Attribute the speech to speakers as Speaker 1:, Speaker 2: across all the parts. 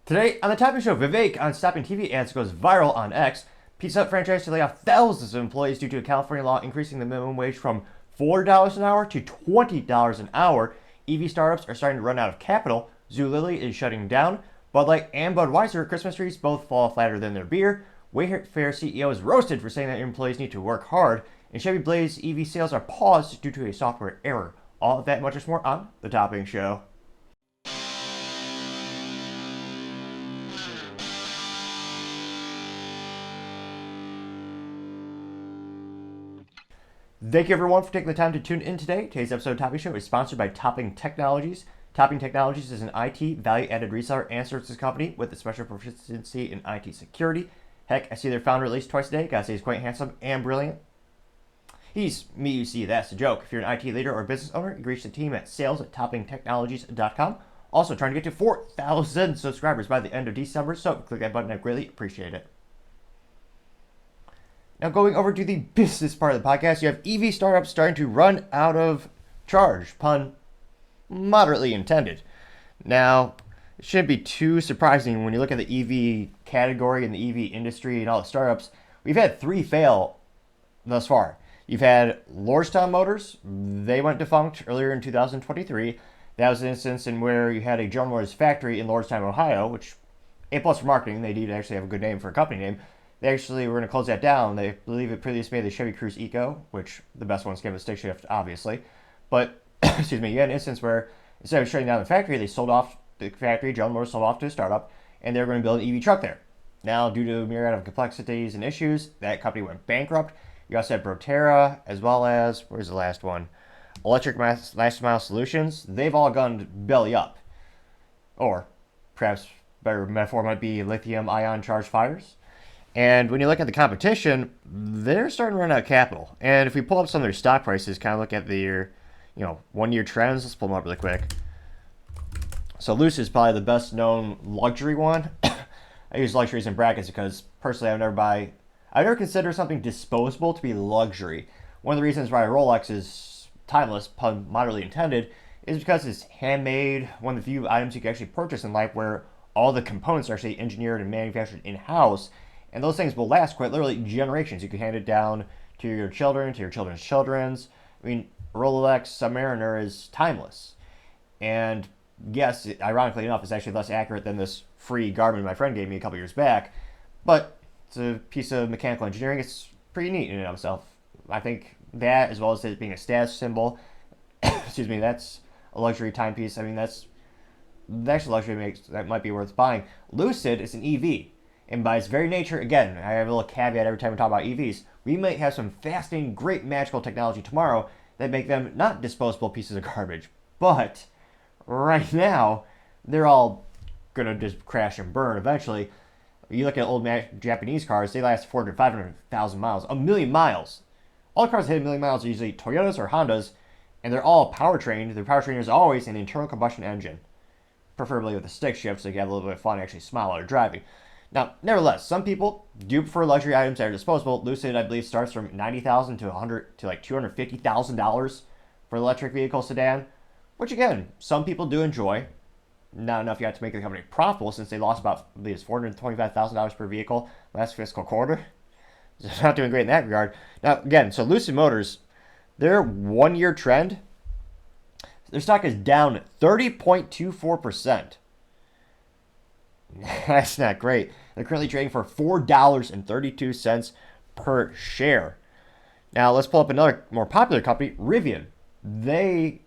Speaker 1: Today on the Topping Show, Vivek on stopping TV ads goes viral on X. Pizza Hut franchise to lay off thousands of employees due to a California law increasing the minimum wage from $4 an hour to $20 an hour. EV startups are starting to run out of capital. Zulily is shutting down. Bud Light and Budweiser Christmas trees both fall flatter than their beer. Wayfair CEO is roasted for saying that employees need to work hard. And Chevy Blaze EV sales are paused due to a software error. All of that and much more on the Topping Show. Thank you everyone for taking the time to tune in today. Today's episode of Topping Show is sponsored by Topping Technologies. Topping Technologies is an IT value-added reseller and services company with a special proficiency in IT security. Heck, I see their founder at least twice a day. Gotta say he's quite handsome and brilliant. He's me, you see, that's a joke. If you're an IT leader or business owner, you can reach the team at sales@toppingtechnologies.com. Also trying to get to 4,000 subscribers by the end of December, so click that button. I greatly appreciate it. Now going over to the business part of the podcast, you have EV startups starting to run out of charge. Pun moderately intended. Now, it shouldn't be too surprising when you look at the EV category and the EV industry and all the startups. We've had 3 fail thus far. You've had Lordstown Motors. They went defunct earlier in 2023. That was an instance in where you had a General Motors factory in Lordstown, Ohio, which A+ for marketing. They did actually have a good name for a company name. They actually were going to close that down. They believe it previously made the Chevy Cruze Eco, which the best ones came with stick shift, obviously. But, excuse me, you had an instance where instead of shutting down the factory, they sold off the factory, General Motors sold off to a startup, and they were going to build an EV truck there. Now, due to a myriad of complexities and issues, that company went bankrupt. You also had Proterra, as well as, where's the last one? Electric Last Mile Solutions. They've all gone belly up. Or, perhaps better metaphor might be lithium-ion charged fires. And when you look at the competition, they're starting to run out of capital. And if we pull up some of their stock prices, kind of look at their, 1-year trends. Let's pull them up really quick. So Lucid is probably the best known luxury one. I use luxuries in brackets because personally I never consider something disposable to be luxury. One of the reasons why Rolex is timeless, pun moderately intended, is because it's handmade, one of the few items you can actually purchase in life where all the components are actually engineered and manufactured in-house. And those things will last quite literally generations. You can hand it down to your children, to your children's children's. I mean, Rolex Submariner is timeless. And yes, ironically enough, it's actually less accurate than this free Garmin my friend gave me a couple years back. But it's a piece of mechanical engineering. It's pretty neat in and of itself. I think that, as well as it being a status symbol, excuse me, that's a luxury timepiece. I mean, that's actually luxury that might be worth buying. Lucid is an EV. And by its very nature, again, I have a little caveat every time we talk about EVs, we might have some fascinating, great, magical technology tomorrow that make them not disposable pieces of garbage. But right now, they're all going to just crash and burn eventually. You look at old Japanese cars, they last 400,000, 500,000 miles, a million miles. All the cars that hit a million miles are usually Toyotas or Hondas, and they're all powertrained. Their powertrain is always an internal combustion engine, preferably with a stick shift so you can have a little bit of fun and actually smile while you're driving. Now, nevertheless, some people do prefer luxury items that are disposable. Lucid, I believe, starts from $90,000 to like $250,000 for an electric vehicle sedan, which again, some people do enjoy. Not enough yet to make the company profitable since they lost about, I believe, it's $425,000 per vehicle last fiscal quarter. So not doing great in that regard. Now, again, so Lucid Motors, their 1-year trend, their stock is down 30.24%. That's not great. They're currently trading for $4.32 per share. Now let's pull up another more popular company, Rivian. They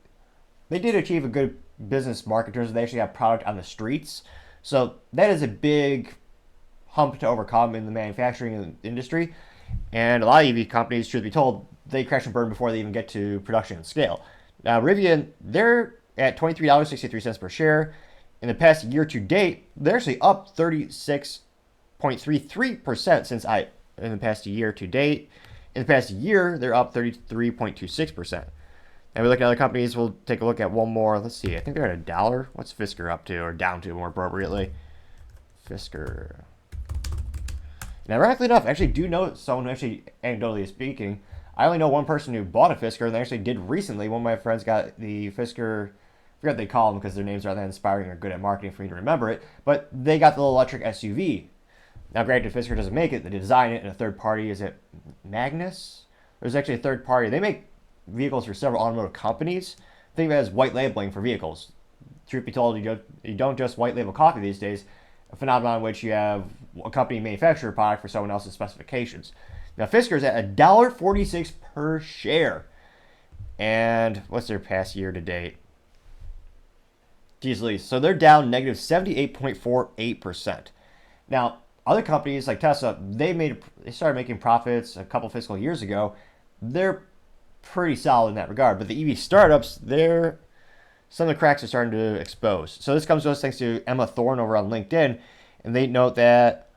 Speaker 1: did achieve a good business mark in terms of they actually have product on the streets. So that is a big hump to overcome in the manufacturing industry. And a lot of EV companies, truth be told, they crash and burn before they even get to production and scale. Now Rivian, they're at $23.63 per share. In the past year to date, they're actually up 36.33% in the past year to date. In the past year, they're up 33.26%. And we look at other companies, we'll take a look at one more. Let's see, I think they're at $1. What's Fisker up to, or down to more appropriately? Fisker. Now, ironically enough, I actually do know someone who actually, anecdotally speaking, I only know one person who bought a Fisker, and they actually did recently. One of my friends got the Fisker forget what they call them because their names are that inspiring or good at marketing for me to remember it, but they got the little electric SUV. Now, granted, Fisker doesn't make it. They design it, and a third party, is it Magnus? There's actually a third party. They make vehicles for several automotive companies. Think of it as white labeling for vehicles. Truth be told, you don't just white label coffee these days, a phenomenon in which you have a company manufacture a product for someone else's specifications. Now, Fisker's at $1.46 per share. And what's their past year to date? Geez, so they're down negative 78.48%. Now, other companies like Tesla, they started making profits a couple fiscal years ago. They're pretty solid in that regard. But the EV startups, some of the cracks are starting to expose. So this comes to us thanks to Emma Thorne over on LinkedIn. And they note that,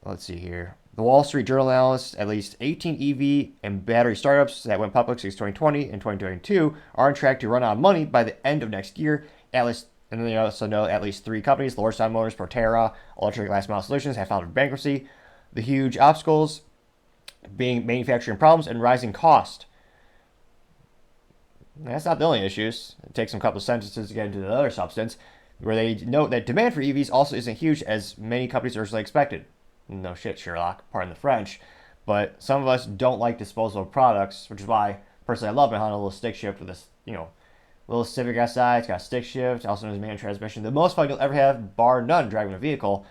Speaker 1: let's see here, the Wall Street Journal analysts, at least 18 EV and battery startups that went public since 2020 and 2022 are on track to run out of money by the end of next year. At least, and then they also know at least 3 companies, Lordstown Motors, Proterra, Electric Last Mile Solutions, have filed for bankruptcy. The huge obstacles being manufacturing problems and rising cost. That's not the only issues. It takes them a couple of sentences to get into the other substance, where they note that demand for EVs also isn't huge as many companies originally expected. No shit, Sherlock, pardon the French. But some of us don't like disposable products, which is why, personally, I love my Honda little stick shift with this, little Civic Si. It's got a stick shift, also known as manual transmission. The most fun you'll ever have, bar none, driving a vehicle.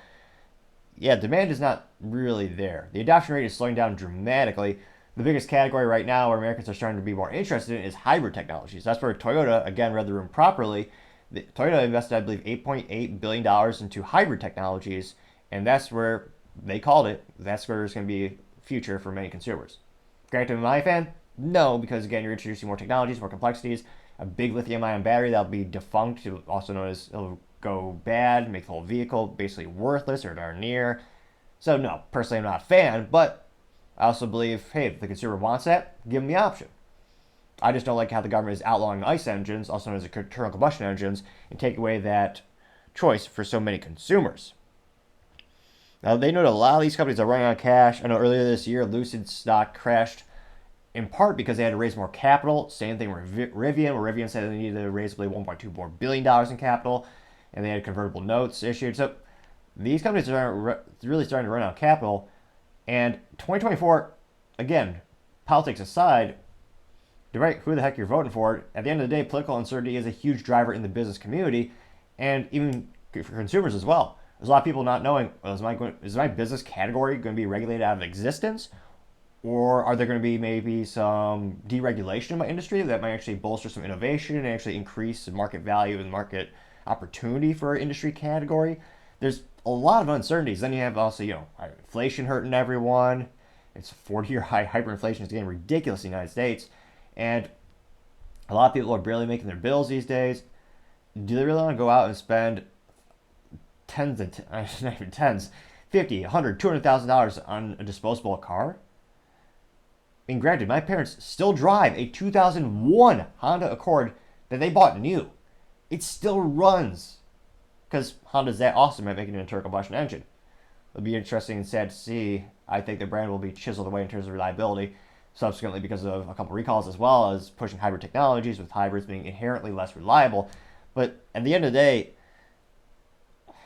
Speaker 1: Yeah, demand is not really there. The adoption rate is slowing down dramatically. The biggest category right now where Americans are starting to be more interested in is hybrid technologies. That's where Toyota, again, read the room properly. Toyota invested, I believe, $8.8 billion into hybrid technologies, and that's where they called it. That's where there's going to be a future for many consumers. Granted, am I a fan? No, because again, you're introducing more technologies, more complexities. A big lithium-ion battery that'll be defunct, also known as it'll go bad, make the whole vehicle basically worthless or darn near. So no, personally, I'm not a fan, but I also believe, hey, if the consumer wants that, give them the option. I just don't like how the government is outlawing ICE engines, also known as internal combustion engines, and take away that choice for so many consumers. Now, they know that a lot of these companies are running out of cash. I know earlier this year, Lucid stock crashed in part because they had to raise more capital. Same thing with Rivian, where Rivian said they needed to raise, I believe, $1.2 billion in capital, and they had convertible notes issued. So these companies are really starting to run out of capital. And 2024, again, politics aside, despite who the heck you're voting for, at the end of the day, political uncertainty is a huge driver in the business community and even for consumers as well. There's a lot of people not knowing, is my business category going to be regulated out of existence? Or are there going to be maybe some deregulation in my industry that might actually bolster some innovation and actually increase the market value and market opportunity for our industry category? There's a lot of uncertainties. Then you have also, inflation hurting everyone. It's 40-year high. Hyperinflation is getting ridiculous in the United States. And a lot of people are barely making their bills these days. Do they really want to go out and spend not even tens, $50,000, $100,000, $200,000 on a disposable car? I mean, granted, my parents still drive a 2001 Honda Accord that they bought new. It still runs because Honda's that awesome at making an internal combustion engine. It'll be interesting and sad to see. I think the brand will be chiseled away in terms of reliability, subsequently because of a couple recalls, as well as pushing hybrid technologies, with hybrids being inherently less reliable. But at the end of the day,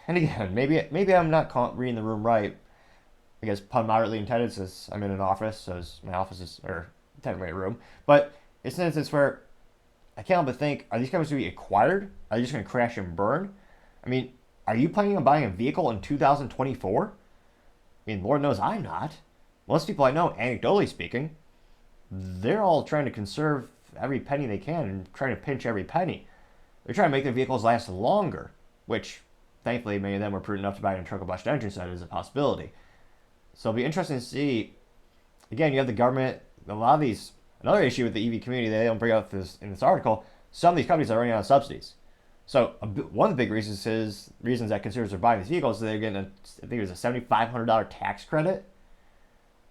Speaker 1: and again, maybe I'm not reading the room right. I guess pun moderately intended, since I'm in an office, so my office is, or technically a room. But it's an instance where I can't help but think, are these companies going to be acquired? Are they just going to crash and burn? I mean, are you planning on buying a vehicle in 2024? I mean, Lord knows I'm not. Most people I know, anecdotally speaking, they're all trying to conserve every penny they can and trying to pinch every penny. They're trying to make their vehicles last longer, which, thankfully, many of them were prudent enough to buy an internal combustion engine, so that is a possibility. So it'll be interesting to see. Again, you have the government, a lot of these, another issue with the EV community they don't bring up in this article, some of these companies are running out of subsidies. So one of the big reasons that consumers are buying these vehicles is they're getting, I think it was a $7,500 tax credit.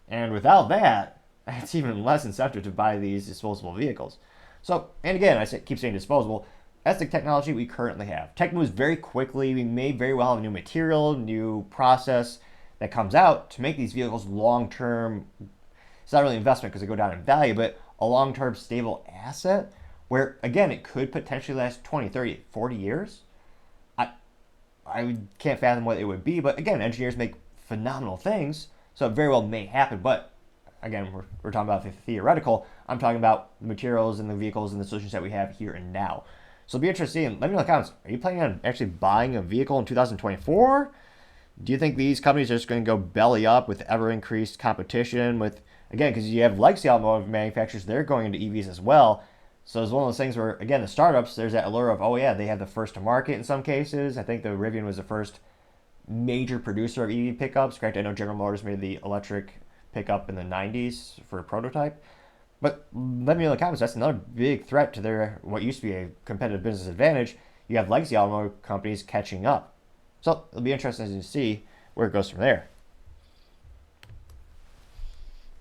Speaker 1: And without that, it's even less incentive to buy these disposable vehicles. So, and again, keep saying disposable, that's the technology we currently have. Tech moves very quickly. We may very well have a new material, new process that comes out to make these vehicles long-term. It's not really investment because they go down in value, but a long-term stable asset where, again, it could potentially last 20, 30, 40 years. I can't fathom what it would be, but again, engineers make phenomenal things, so it very well may happen. But again, we're talking about the theoretical. I'm talking about the materials and the vehicles and the solutions that we have here and now. So it'll be interesting. Let me know in the comments. Are you planning on actually buying a vehicle in 2024? Do you think these companies are just going to go belly up with ever increased competition? With, again, because you have legacy automotive manufacturers, they're going into EVs as well. So it's one of those things where, again, the startups, there's that allure of, oh yeah, they have the first to market in some cases. I think the Rivian was the first major producer of EV pickups. Correct? I know General Motors made the electric pickup in the 90s for a prototype. But let me know in the comments, that's another big threat to their what used to be a competitive business advantage. You have legacy automotive companies catching up. So it'll be interesting to see where it goes from there.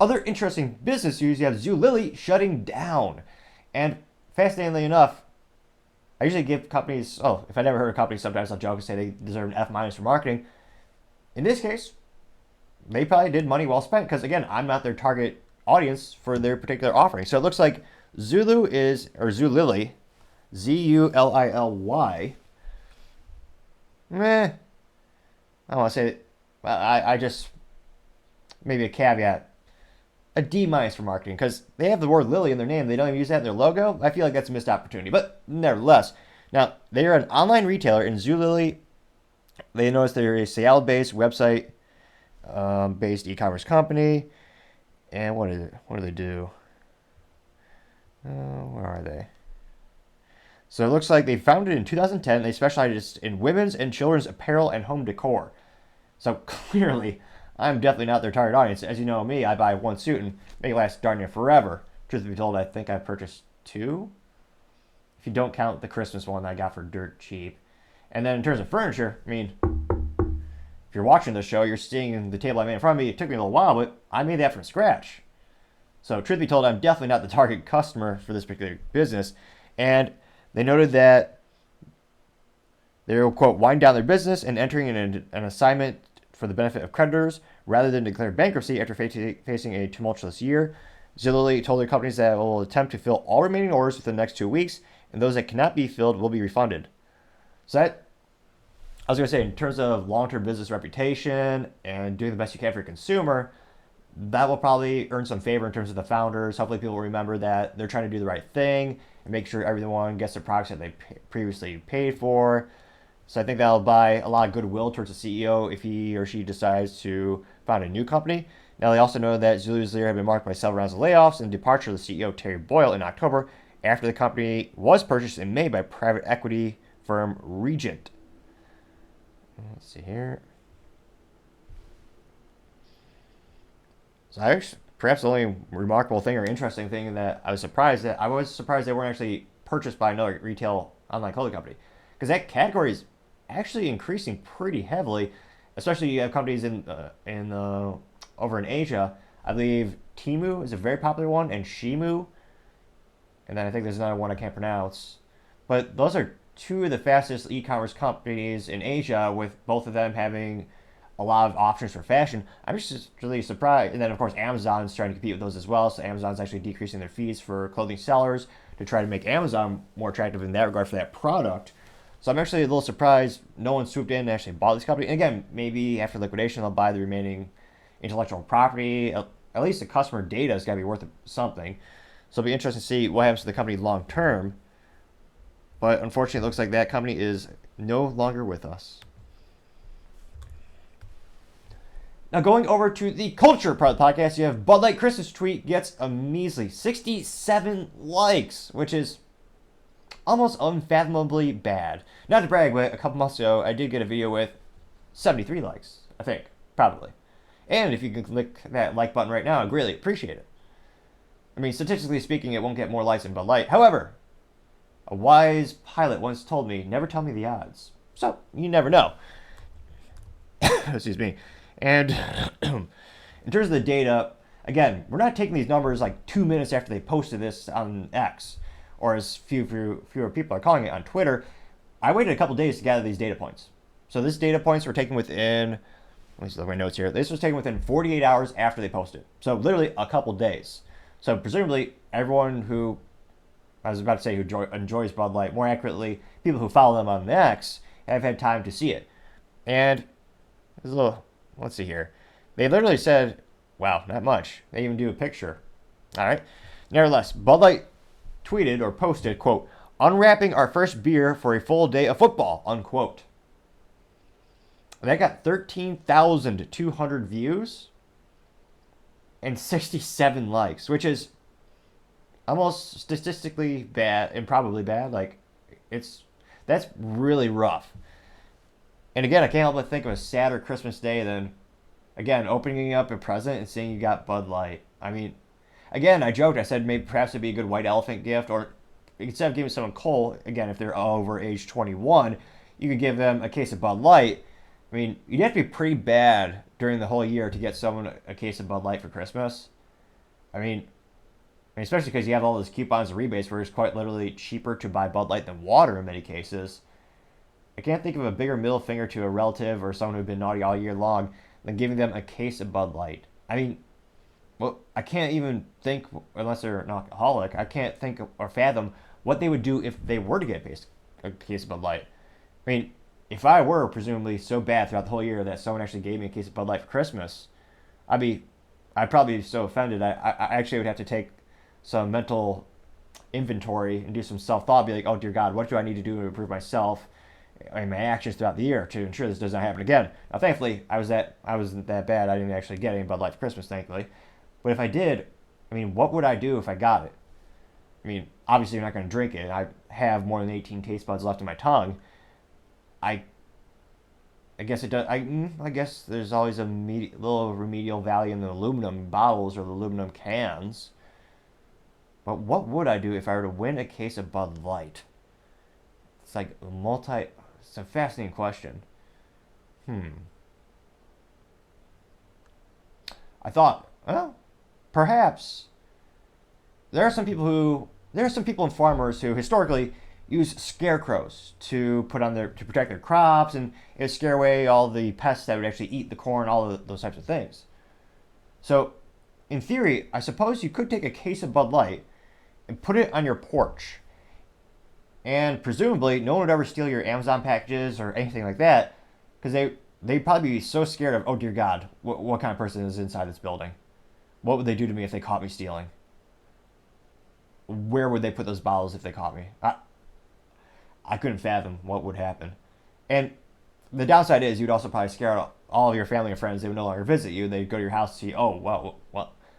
Speaker 1: Other interesting business news, you have Zulily shutting down. And fascinatingly enough, I usually give companies, if I never heard of companies, sometimes I'll joke and say they deserve an F- for marketing. In this case, they probably did money well spent because, again, I'm not their target audience for their particular offering. So it looks like Zulily, Zulily, I don't want to say it. I just, maybe a caveat. A D- for marketing because they have the word Lily in their name. They don't even use that in their logo. I feel like that's a missed opportunity, but nevertheless. Now, they are an online retailer in Zulily. They notice they're a Seattle-based website based e-commerce company. And what do they do? Where are they? So it looks like they founded in 2010. They specialize in women's and children's apparel and home decor. So clearly, I'm definitely not their target audience. As you know me, I buy one suit and make it last darn near forever. Truth be told, I think I purchased two. If you don't count the Christmas one that I got for dirt cheap. And then in terms of furniture, I mean, if you're watching the show, you're seeing the table I made in front of me. It took me a little while, but I made that from scratch. So truth be told, I'm definitely not the target customer for this particular business. And they noted that they will, quote, wind down their business and entering an assignment for the benefit of creditors rather than declare bankruptcy after facing a tumultuous year. Zulily told their companies that it will attempt to fill all remaining orders within the next 2 weeks, and those that cannot be filled will be refunded. So that, I was going to say, in terms of long-term business reputation and doing the best you can for your consumer, that will probably earn some favor in terms of the founders. Hopefully people will remember that they're trying to do the right thing and make sure everyone gets the products that they previously paid for. So I think that'll buy a lot of goodwill towards the CEO if he or she decides to found a new company. Now, they also know that Zulily had been marked by several rounds of layoffs and departure of the CEO, Terry Boyle, in October after the company was purchased in May by private equity firm Regent. Let's see here. So perhaps the only remarkable thing or interesting thing that I was surprised they weren't actually purchased by another retail online clothing company, because that category is actually increasing pretty heavily, especially you have companies over in Asia. I believe Temu is a very popular one, and Shimu, and then I think there's another one I can't pronounce. But those are two of the fastest e-commerce companies in Asia, with both of them having a lot of options for fashion. I'm just really surprised. And then, of course, Amazon's trying to compete with those as well. So Amazon's actually decreasing their fees for clothing sellers to try to make Amazon more attractive in that regard for that product. So I'm actually a little surprised no one swooped in and actually bought this company. And again, maybe after liquidation, they'll buy the remaining intellectual property. At least the customer data has got to be worth something. So it'll be interesting to see what happens to the company long term. But unfortunately, it looks like that company is no longer with us. Now, going over to the culture part of the podcast, you have Bud Light Christmas Tweet gets a measly 67 likes, which is almost unfathomably bad. Not to brag, but a couple months ago, I did get a video with 73 likes, I think, probably. And if you can click that like button right now, I'd greatly appreciate it. I mean, statistically speaking, it won't get more likes than Bud Light. However, a wise pilot once told me, never tell me the odds. So, you never know. Excuse me. And in terms of the data, again, we're not taking these numbers like 2 minutes after they posted this on X, or as fewer people are calling it on Twitter. I waited a couple days to gather these data points. So this data points were taken within, let me see my notes here. This was taken within 48 hours after they posted. So literally a couple days. So presumably everyone who I was about to say who enjoys Bud Light. More accurately, people who follow them on X have had time to see it. And there's a little, let's see here. They literally said, wow, not much. They even do a picture. All right. Nevertheless, Bud Light tweeted or posted, quote, unwrapping our first beer for a full day of football, unquote. And that got 13,200 views and 67 likes, which is almost statistically bad and probably bad. Like, that's really rough. And again, I can't help but think of a sadder Christmas day than, again, opening up a present and seeing you got Bud Light. I mean, again, I joked. I said maybe perhaps it'd be a good white elephant gift, or instead of giving someone coal, again, if they're over age 21, you could give them a case of Bud Light. I mean, you'd have to be pretty bad during the whole year to get someone a case of Bud Light for Christmas. I mean, especially because you have all those coupons and rebates where it's quite literally cheaper to buy Bud Light than water in many cases. I can't think of a bigger middle finger to a relative or someone who's been naughty all year long than giving them a case of Bud Light. I mean, well, I can't even think, unless they're an alcoholic, I can't think or fathom what they would do if they were to get a case of Bud Light. I mean, if I were presumably so bad throughout the whole year that someone actually gave me a case of Bud Light for Christmas, I'd probably be so offended. I actually would have to take some mental inventory and do some self-thought, be like, oh dear God, what do I need to do to improve myself and my actions throughout the year to ensure this does not happen again? Now, thankfully, I wasn't that bad. I didn't actually get any Bud Light for Christmas, thankfully. But if I did, I mean, what would I do if I got it? I mean, obviously you're not going to drink it. I have more than 18 taste buds left in my tongue. I guess it does. I guess there's always a little remedial value in the aluminum bottles or the aluminum cans. But what would I do if I were to win a case of Bud Light? It's like it's a fascinating question. I thought, well, perhaps there are some people and farmers who historically use scarecrows to protect their crops and scare away all the pests that would actually eat the corn, all of those types of things. So, in theory, I suppose you could take a case of Bud Light and put it on your porch. And presumably, no one would ever steal your Amazon packages or anything like that, because they'd probably be so scared of, oh dear God, what kind of person is inside this building? What would they do to me if they caught me stealing? Where would they put those bottles if they caught me? I couldn't fathom what would happen. And the downside is you'd also probably scare out all of your family and friends. They would no longer visit you. They'd go to your house to see, oh, well,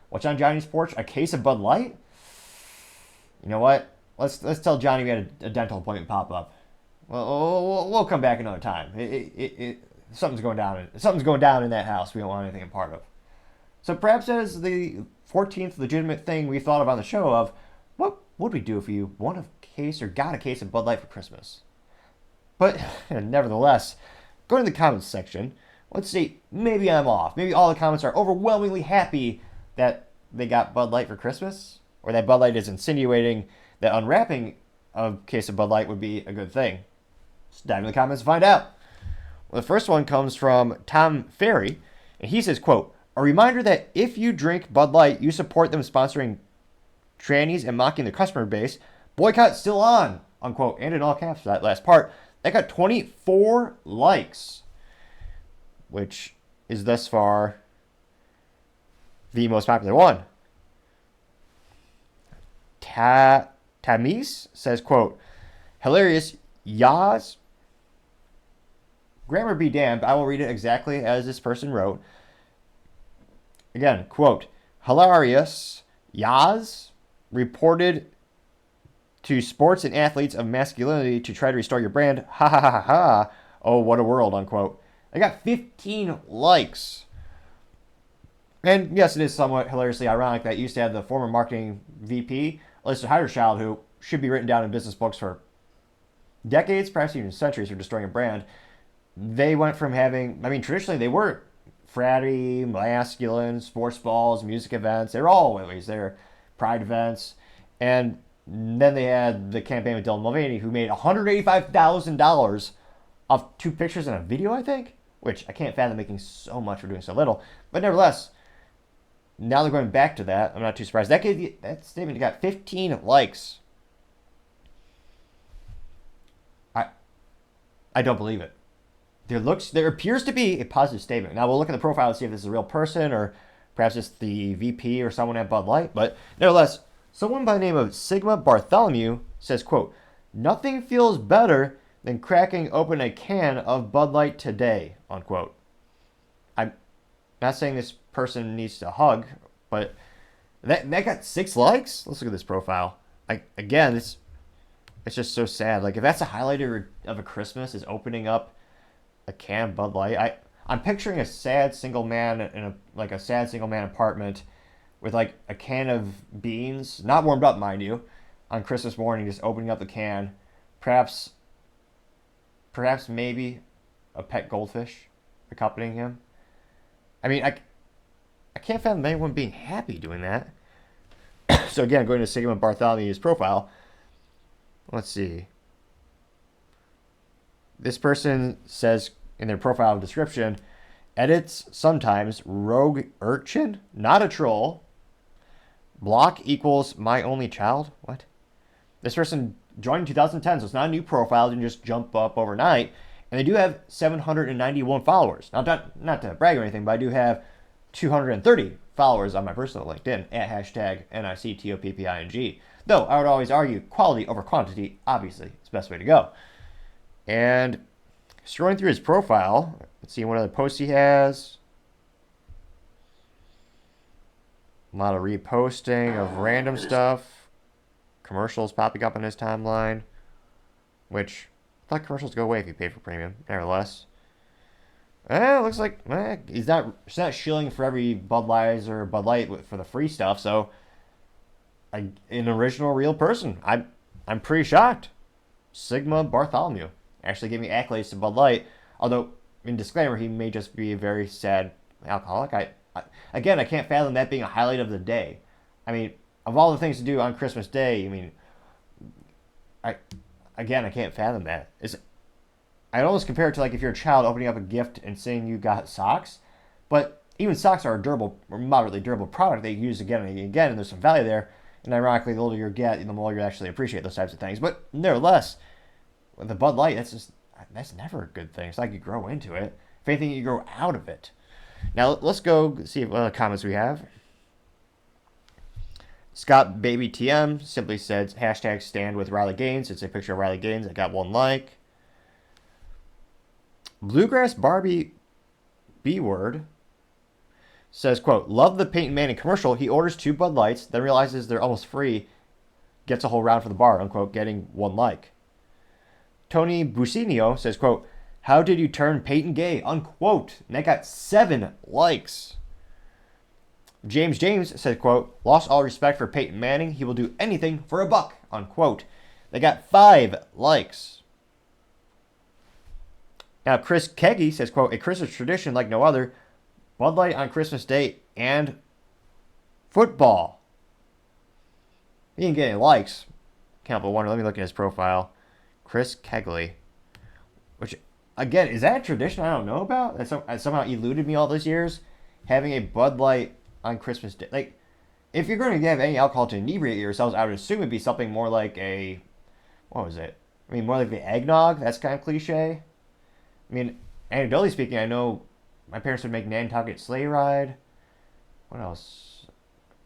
Speaker 1: what's on Johnny's porch? A case of Bud Light? You know what? Let's tell Johnny we had a dental appointment pop up. Well, we'll come back another time. Something's going down. Something's going down in that house. We don't want anything a part of. So perhaps as the 14th legitimate thing we thought of on the show of, what would we do if you won a case or got a case of Bud Light for Christmas? But nevertheless, go to the comments section. Let's see, maybe I'm off. Maybe all the comments are overwhelmingly happy that they got Bud Light for Christmas, or that Bud Light is insinuating that unwrapping a case of Bud Light would be a good thing. Let's dive into the comments to find out. Well, the first one comes from Tom Ferry, and he says, quote, a reminder that if you drink Bud Light, you support them sponsoring trannies and mocking the customer base. Boycott still on, unquote, and in all caps for that last part. That got 24 likes, which is thus far the most popular one. Tamis says, quote, hilarious, yas. Grammar be damned, I will read it exactly as this person wrote. Again, quote, hilarious, yas, reported to sports and athletes of masculinity to try to restore your brand. Ha ha ha ha ha. Oh, what a world, unquote. I got 15 likes. And yes, it is somewhat hilariously ironic that you used to have the former marketing VP, Alyssa Heiderchild, who should be written down in business books for decades, perhaps even centuries, for destroying a brand. They went from having, traditionally they were fratty, masculine, sports balls, music events. They were all always there, pride events. And then they had the campaign with Dylan Mulvaney, who made $185,000 off 2 pictures and a video, I think, which I can't fathom making so much for doing so little. But nevertheless, now they're going back to that. I'm not too surprised. That statement got 15 likes. I don't believe it. There appears to be a positive statement. Now we'll look at the profile to see if this is a real person or perhaps it's the VP or someone at Bud Light. But nevertheless, someone by the name of Sigma Bartholomew says, quote, "Nothing feels better than cracking open a can of Bud Light today," unquote. I'm not saying this person needs a hug, but that got 6 likes. Let's look at this profile. Again, it's just so sad. Like, if that's a highlight of a Christmas is opening up a can of Bud Light, I'm picturing a sad single man in a sad single man apartment with like a can of beans, not warmed up, mind you, on Christmas morning, just opening up the can. Perhaps maybe a pet goldfish accompanying him. I mean, I can't fathom anyone being happy doing that. So again, going to Sigmund Bartholomew's profile, let's see. This person says in their profile description, edits sometimes, rogue urchin, not a troll. Block equals my only child. What? This person joined in 2010, so it's not a new profile. It didn't just jump up overnight. And they do have 791 followers. Not to brag or anything, but I do have 230 followers on my personal LinkedIn at hashtag NICTOPPING. Though I would always argue quality over quantity, obviously, is the best way to go. And scrolling through his profile, let's see what other posts he has. A lot of reposting of random stuff. Commercials popping up on his timeline, which I thought commercials go away if you pay for premium. Nevertheless, it looks like he's not shilling for every Budweiser or Bud Light for the free stuff. So, an original, real person. I'm pretty shocked. Sigma Bartholomew actually gave me accolades to Bud Light. Although, in disclaimer, he may just be a very sad alcoholic. Again, I can't fathom that being a highlight of the day. I mean, of all the things to do on Christmas Day, I mean, I can't fathom that. I'd almost compare it to like if you're a child opening up a gift and saying you got socks, but even socks are a durable or moderately durable product they use again and again, and there's some value there. And ironically, the older you get, the more you actually appreciate those types of things. But nevertheless, with the Bud Light, that's never a good thing. It's like you grow into it. If anything, you grow out of it. Now let's go see what other comments we have. Scott Baby TM simply said hashtag stand with Riley Gaines. It's a picture of Riley Gaines. I got 1 like. Bluegrass Barbie B-word says, quote, "Love the Peyton Manning commercial. He orders 2 Bud Lights, then realizes they're almost free, gets a whole round for the bar," unquote, getting 1 like. Tony Bucinio says, quote, "How did you turn Peyton gay?" unquote, and that got 7 likes. James said, quote, "Lost all respect for Peyton Manning. He will do anything for a buck," unquote. They got 5 likes. Now, Chris Keggy says, quote, "A Christmas tradition like no other. Bud Light on Christmas Day and football." He didn't get any likes. Can't but wonder. Let me look at his profile. Chris Kegley. Which, again, is that a tradition I don't know about? That somehow eluded me all those years? Having a Bud Light on Christmas Day. Like, if you're going to have any alcohol to inebriate yourselves, I would assume it'd be something more like what was it? I mean, more like the eggnog. That's kind of cliche. I mean, anecdotally speaking, I know my parents would make Nantucket sleigh ride. What else?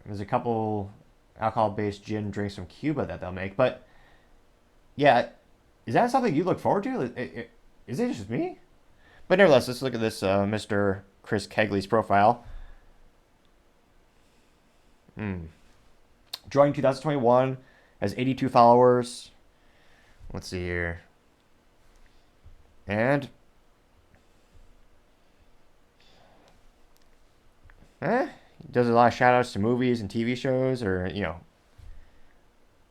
Speaker 1: There's a couple alcohol-based gin drinks from Cuba that they'll make. But, yeah, is that something you look forward to? Is it just me? But nevertheless, let's look at this Mr. Chris Kegley's profile. Joined 2021, has 82 followers. Let's see here. And he does a lot of shout outs to movies and TV shows, or,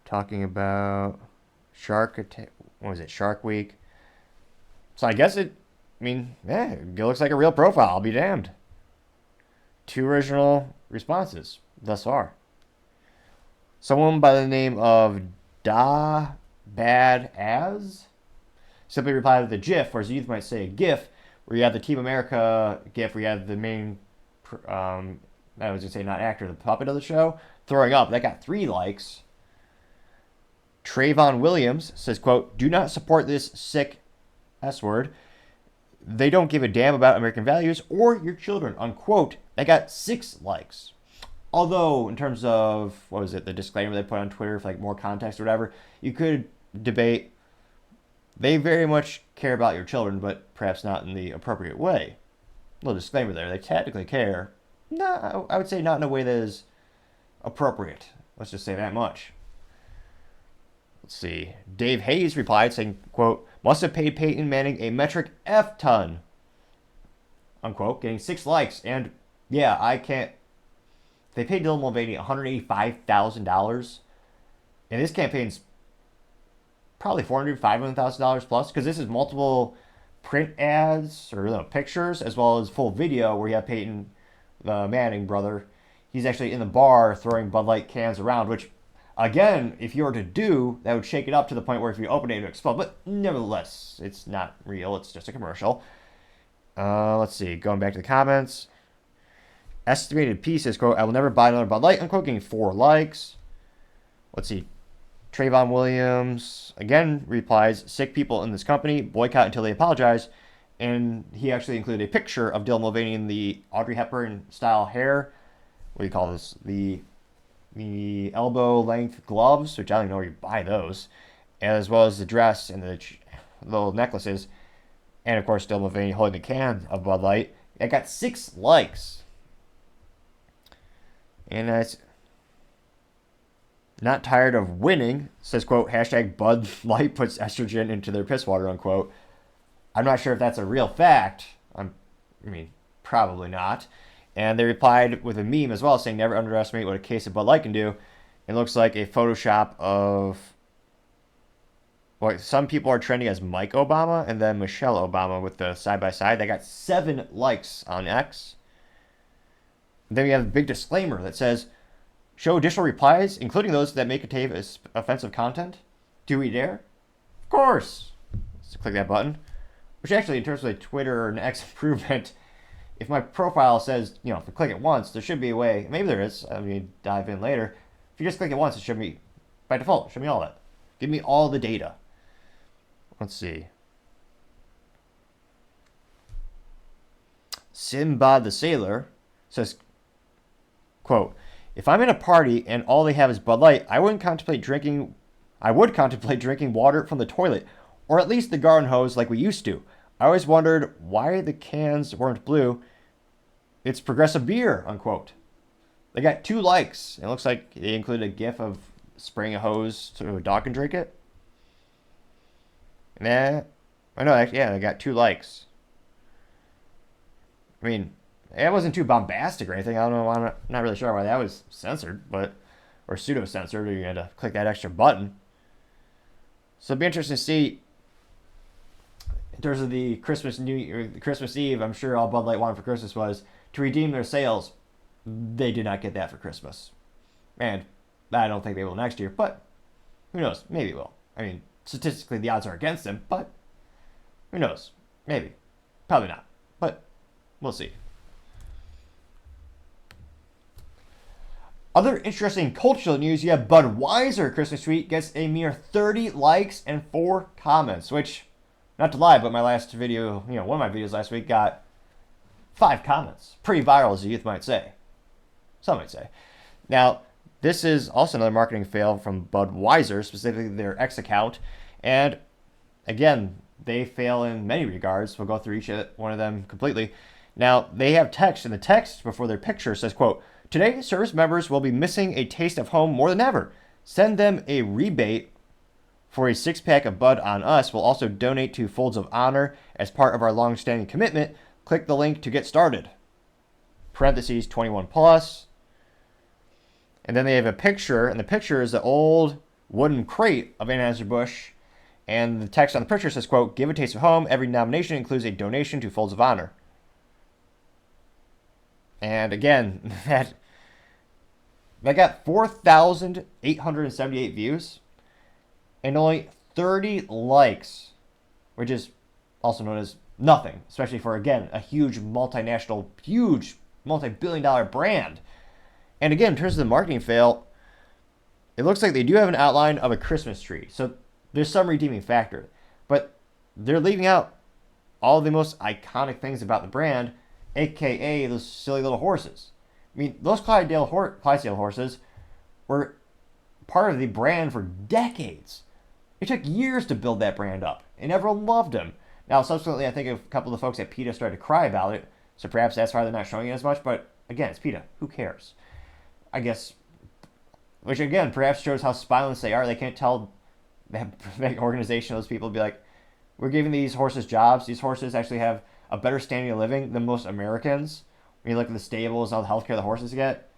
Speaker 1: talking about Shark Week. So I guess it looks like a real profile. I'll be damned. 2 original responses thus far. Someone by the name of Da Bad As simply replied with a GIF, or as youth might say, a GIF, where you have the Team America GIF, where you have the main, I was going to say not actor, the puppet of the show, throwing up. That got 3 likes. Trayvon Williams says, quote, "Do not support this sick S word. They don't give a damn about American values or your children, unquote. That got 6 likes. Although, in terms of, what was it, the disclaimer they put on Twitter for like more context or whatever, you could debate they very much care about your children, but perhaps not in the appropriate way. Little disclaimer there. They technically care. No, I would say not in a way that is appropriate. Let's just say that much. Let's see. Dave Hayes replied saying, quote, must have paid Peyton Manning a metric F ton, unquote, getting 6 likes. And yeah, I can't. They paid Dylan Mulvaney $185,000. And this campaign's probably $400,000, $500,000 plus, because this is multiple print ads or pictures as well as full video where you have Peyton, the Manning brother. He's actually in the bar throwing Bud Light cans around, which, again, if you were to do, that would shake it up to the point where if you open it, it would explode. But nevertheless, it's not real. It's just a commercial. Let's see. Going back to the comments. Estimated P says, quote, I will never buy another Bud Light, unquote, getting 4 likes. Let's see. Trayvon Williams, again, replies, sick people in this company, boycott until they apologize. And he actually included a picture of Dylan Mulvaney in the Audrey Hepburn-style hair. What do you call this? The elbow-length gloves, which I don't even know where you buy those, as well as the dress and the little necklaces. And, of course, Dylan Mulvaney holding the can of Bud Light. It got 6 likes. And it's not tired of winning, says, quote, hashtag Bud Light puts estrogen into their piss water, unquote. I'm not sure if that's a real fact. I mean, probably not. And they replied with a meme as well, saying never underestimate what a case of Bud Light can do. It looks like a Photoshop of what some people are trending as Mike Obama and then Michelle Obama with the side-by-side. They got 7 likes on X. Then we have a big disclaimer that says, show additional replies, including those that may contain offensive content. Do we dare? Of course. Let's click that button. Which actually, in terms of a Twitter and X improvement, if my profile says, if I click it once, there should be a way. Maybe there is. I mean, dive in later. If you just click it once, it should be, by default, show me all that. Give me all the data. Let's see. Simbad the Sailor says, quote, if I'm in a party and all they have is Bud Light, I would contemplate drinking water from the toilet, or at least the garden hose like we used to. I always wondered why the cans weren't blue. It's progressive beer, unquote. They got 2 likes. It looks like they included a gif of spraying a hose so a dog can drink it. Nah. I know, actually, yeah, they got 2 likes. I mean, it wasn't too bombastic or anything. I don't know. I'm not really sure why that was censored, or pseudo-censored, or you had to click that extra button. So it'd be interesting to see, in terms of the Christmas Eve, I'm sure all Bud Light wanted for Christmas was to redeem their sales. They did not get that for Christmas. And I don't think they will next year, but who knows? Maybe it will. I mean, statistically, the odds are against them, but who knows? Maybe. Probably not. But we'll see. Other interesting cultural news, you have Budweiser Christmas Tweet gets a mere 30 likes and 4 comments, which, not to lie, but my last video, one of my videos last week got 5 comments. Pretty viral, as the youth might say. Some might say. Now, this is also another marketing fail from Budweiser, specifically their X account. And again, they fail in many regards. We'll go through each one of them completely. Now, they have text, and the text before their picture says, quote, today, service members will be missing a taste of home more than ever. Send them a rebate for a 6-pack of Bud on us. We'll also donate to Folds of Honor as part of our long-standing commitment. Click the link to get started. Parentheses 21 plus. And then they have a picture, and the picture is the old wooden crate of Anheuser-Busch. And the text on the picture says, quote, give a taste of home. Every nomination includes a donation to Folds of Honor. And again, that got 4,878 views and only 30 likes, which is also known as nothing, especially for, again, a huge multinational, huge multi-billion-dollar brand. And again, in terms of the marketing fail, it looks like they do have an outline of a Christmas tree. So there's some redeeming factor. But they're leaving out all the most iconic things about the brand, aka those silly little horses. I mean, those Clydesdale horses were part of the brand for decades. It took years to build that brand up, and everyone loved them. Now, subsequently, I think a couple of the folks at PETA started to cry about it, so perhaps that's why they're not showing it as much, but again, it's PETA. Who cares? I guess, which again, perhaps shows how spineless they are. They can't tell that organization, those people, be like, we're giving these horses jobs. These horses actually have a better standing of living than most Americans. When you look at the stables and all the health care the horses get,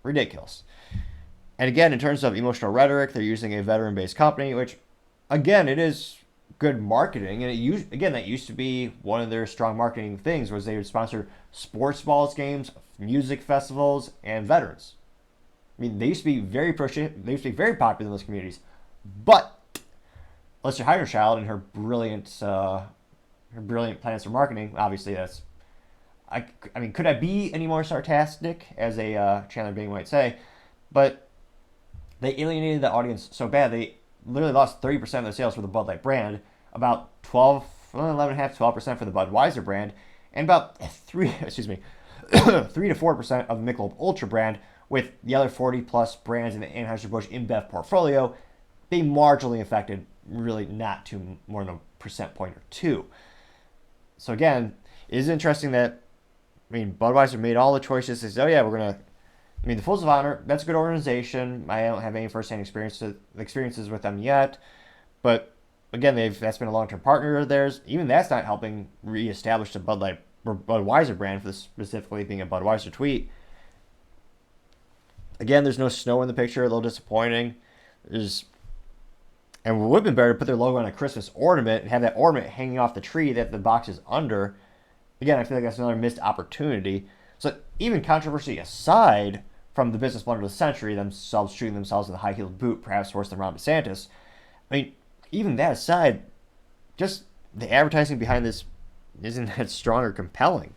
Speaker 1: ridiculous. And again, in terms of emotional rhetoric, they're using a veteran-based company, which, again, it is good marketing. And that used to be one of their strong marketing things, was they would sponsor sports balls games, music festivals, and veterans. I mean, they used to be very popular in those communities. But Lester Heidenchild and her brilliant plans for marketing, obviously that's, I mean, could I be any more sarcastic, as a Chandler Bing might say? But they alienated the audience so bad, they literally lost 30% of their sales for the Bud Light brand, about 11.5-12% for the Budweiser brand, and about 3 to 4% of the Michelob Ultra brand, with the other 40 plus brands in the Anheuser-Busch InBev portfolio being marginally affected, really not to more than a percent point or two. So again, it is interesting that, I mean, Budweiser made all the choices. They said, oh yeah, we're going to, I mean, the Fools of Honor, that's a good organization. I don't have any first-hand experiences with them yet. But again, that's been a long-term partner of theirs. Even that's not helping reestablish the Budweiser brand, for specifically being a Budweiser tweet. Again, there's no snow in the picture, a little disappointing. And it would have been better to put their logo on a Christmas ornament and have that ornament hanging off the tree that the box is under. Again, I feel like that's another missed opportunity. So even controversy aside from the business blunder of the century, themselves shooting themselves in the high-heeled boot, perhaps worse than Ron DeSantis, I mean, even that aside, just the advertising behind this isn't that strong or compelling.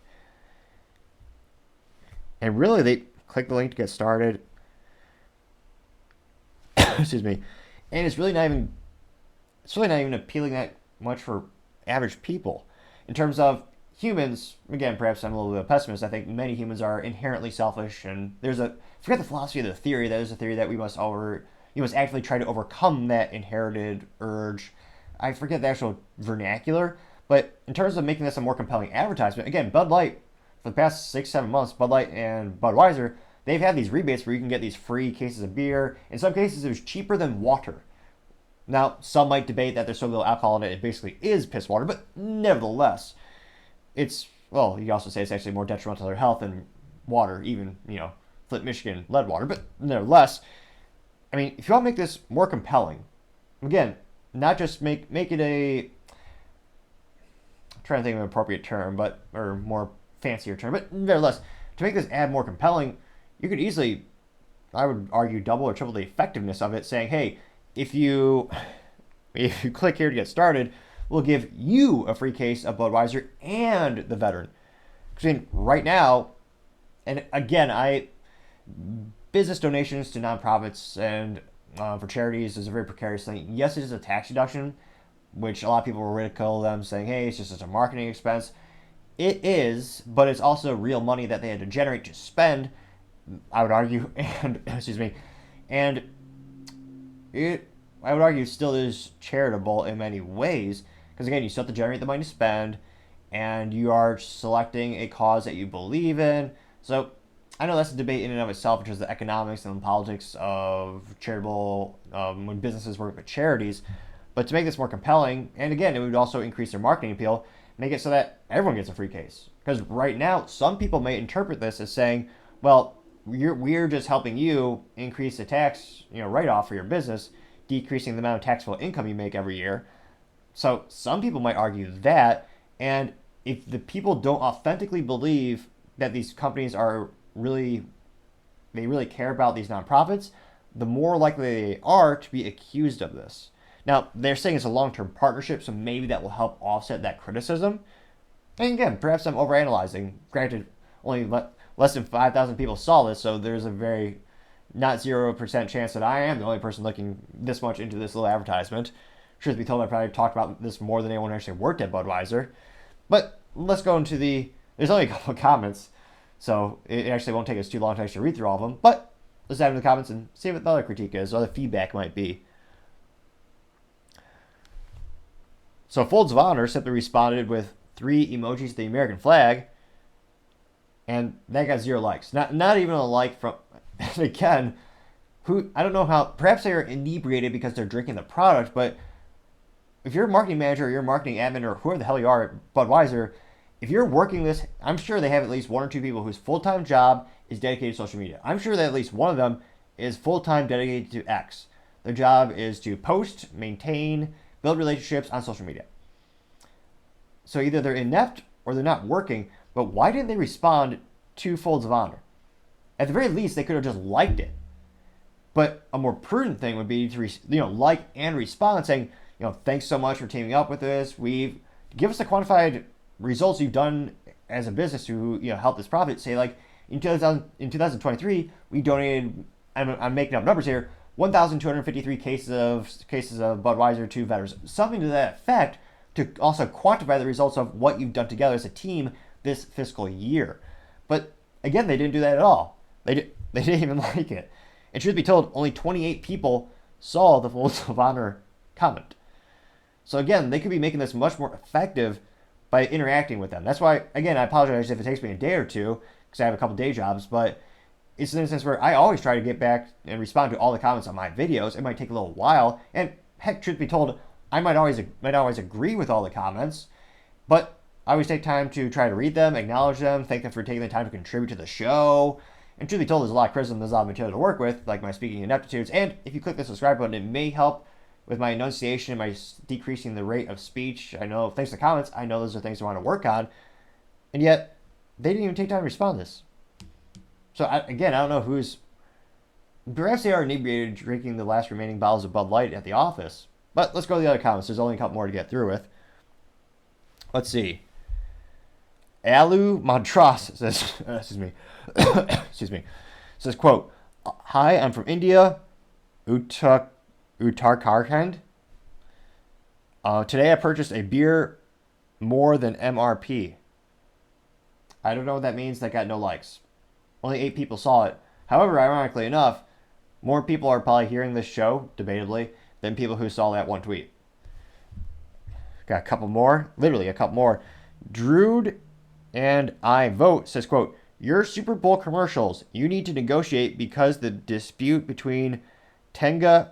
Speaker 1: And really, they click the link to get started. Excuse me. And it's really not even appealing that much for average people. In terms of humans, again, perhaps I'm a little bit of a pessimist. I think many humans are inherently selfish, and forget the philosophy of the theory. That is a theory that you must actively try to overcome that inherited urge. I forget the actual vernacular, but in terms of making this a more compelling advertisement, again, Bud Light, for the past 6-7 months, Bud Light and Budweiser, they've had these rebates where you can get these free cases of beer. In some cases, it was cheaper than water. Now, some might debate that there's so little alcohol in it, it basically is piss water, but nevertheless, you can also say it's actually more detrimental to their health than water, even, Flint, Michigan lead water. But nevertheless, I mean, if you want to make this more compelling, again, not just make it I'm trying to think of an appropriate term, or more fancier term, but nevertheless, to make this ad more compelling, you could easily, I would argue, double or triple the effectiveness of it, saying, hey, if you click here to get started, we'll give you a free case of Budweiser and the veteran. Because I mean, right now, and again, business donations to nonprofits and for charities is a very precarious thing. Yes, it is a tax deduction, which a lot of people will ridicule them, saying, hey, it's just such a marketing expense. It is, but it's also real money that they had to generate to spend, I would argue, and I would argue still is charitable in many ways, because again, you still have to generate the money to spend, and you are selecting a cause that you believe in. So I know that's a debate in and of itself in terms of the economics and the politics of charitable, when businesses work with charities, but to make this more compelling, and again, it would also increase their marketing appeal, make it so that everyone gets a free case. Because right now, some people may interpret this as saying, well, we're just helping you increase the tax write-off for your business, decreasing the amount of taxable income you make every year. So some people might argue that, and if the people don't authentically believe that these companies really care about these nonprofits, the more likely they are to be accused of this. Now, they're saying it's a long-term partnership, so maybe that will help offset that criticism. And again, perhaps I'm overanalyzing. Granted, only less than 5,000 people saw this, so there's a very not 0% chance that I am the only person looking this much into this little advertisement. Truth be told, I probably talked about this more than anyone who actually worked at Budweiser. But let's go into there's only a couple of comments, so it actually won't take us too long to actually read through all of them. But let's dive into the comments and see what the other critique is, or the feedback might be. So Folds of Honor simply responded with 3 emojis to the American flag, and that got 0 likes. Not even a like from, again, I don't know how, perhaps they are inebriated because they're drinking the product, but if you're a marketing manager or you're a marketing admin or whoever the hell you are at Budweiser, if you're working this, I'm sure they have at least 1 or 2 people whose full-time job is dedicated to social media. I'm sure that at least one of them is full-time dedicated to X. Their job is to post, maintain, build relationships on social media. So either they're inept or they're not working, but why didn't they respond to Folds of Honor? At the very least, they could have just liked it. But a more prudent thing would be to like and respond, saying, thanks so much for teaming up with us. Give us the quantified results you've done as a business to help this profit. Say like in 2023, we donated. I'm making up numbers here. 1,253 cases of Budweiser to veterans. Something to that effect to also quantify the results of what you've done together as a team this fiscal year. But again, they didn't do that at all. They didn't even like it. And truth be told, only 28 people saw the Folds of Honor comment. So again, they could be making this much more effective by interacting with them. That's why, again, I apologize if it takes me a day or two because I have a couple day jobs, but it's an instance where I always try to get back and respond to all the comments on my videos. It might take a little while, and heck, truth be told, I might always agree with all the comments, but I always take time to try to read them, acknowledge them, thank them for taking the time to contribute to the show. And truth be told, there's a lot of criticism, there's a lot of material to work with, like my speaking ineptitudes. And if you click the subscribe button, it may help with my enunciation and my decreasing the rate of speech. I know, thanks to comments, I know those are things I want to work on. And yet, they didn't even take time to respond to this. So, I don't know who's... Perhaps they are inebriated drinking the last remaining bottles of Bud Light at the office. But let's go to the other comments. There's only a couple more to get through with. Let's see. Alu Madras says, excuse me, says, quote, "Hi, I'm from India, Uttarakhand. Today I purchased a beer more than MRP. I don't know what that means. That got no likes. Only 8 people saw it. However, ironically enough, more people are probably hearing this show, debatably, than people who saw that one tweet." Got a couple more. Literally a couple more. Drude and I vote says, quote, "Your Super Bowl commercials, you need to negotiate because the dispute between Tenga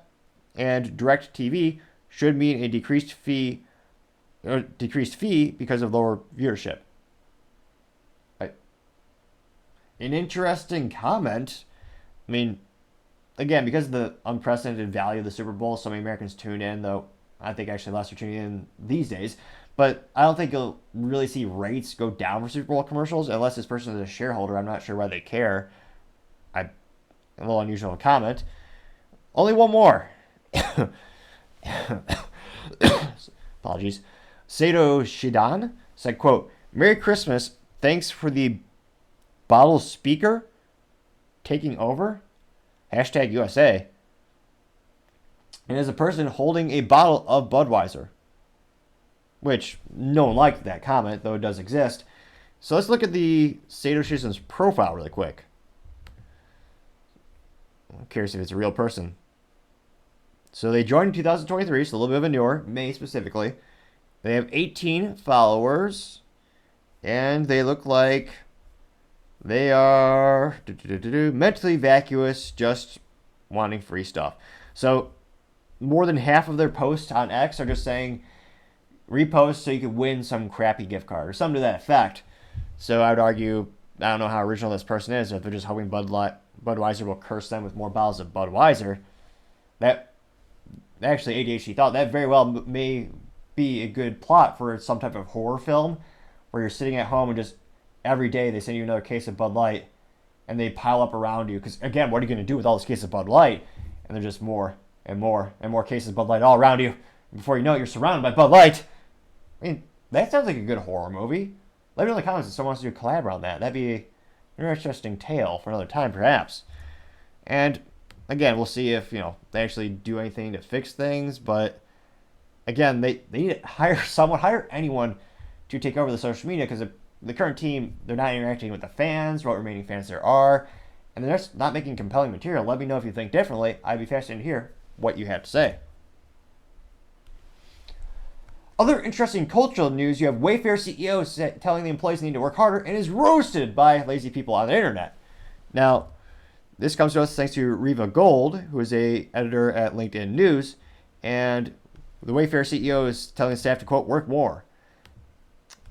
Speaker 1: and DirecTV should mean a decreased fee because of lower viewership." An interesting comment. I mean, again, because of the unprecedented value of the Super Bowl, so many Americans tune in, though I think actually less are tuning in these days. But I don't think you'll really see rates go down for Super Bowl commercials unless this person is a shareholder. I'm not sure why they care. A little unusual comment. Only one more. Apologies. Sato Shidan said, quote, "Merry Christmas. Thanks for the bottle speaker taking over. Hashtag USA." And as a person holding a bottle of Budweiser, which no one liked that comment, though it does exist. So let's look at the Sato Shidan's profile really quick. I'm curious if it's a real person. So they joined in 2023, so a little bit of a newer, May specifically. They have 18 followers, and they look like they are mentally vacuous, just wanting free stuff. So more than half of their posts on X are just saying repost so you could win some crappy gift card or something to that effect. So I would argue, I don't know how original this person is, if they're just hoping Budweiser will curse them with more bottles of Budweiser. That actually ADHD thought that very well may be a good plot for some type of horror film where you're sitting at home and just every day they send you another case of Bud Light and they pile up around you. Because again, what are you going to do with all this cases of Bud Light? And there's just more and more and more cases of Bud Light all around you. Before you know it, you're surrounded by Bud Light. I mean, that sounds like a good horror movie. Let me know in the comments if someone wants to do a collab on that. That'd be an interesting tale for another time, perhaps. And again, we'll see if they actually do anything to fix things. But again, they need to hire anyone to take over the social media, because the current team, they're not interacting with the fans, what remaining fans there are, and they're just not making compelling material. Let me know if you think differently. I'd be fascinated to hear what you have to say. Other interesting cultural news, you have Wayfair CEO telling the employees they need to work harder and is roasted by lazy people on the internet. Now, this comes to us thanks to Riva Gold, who is a editor at LinkedIn News, and the Wayfair CEO is telling the staff to, quote, work more.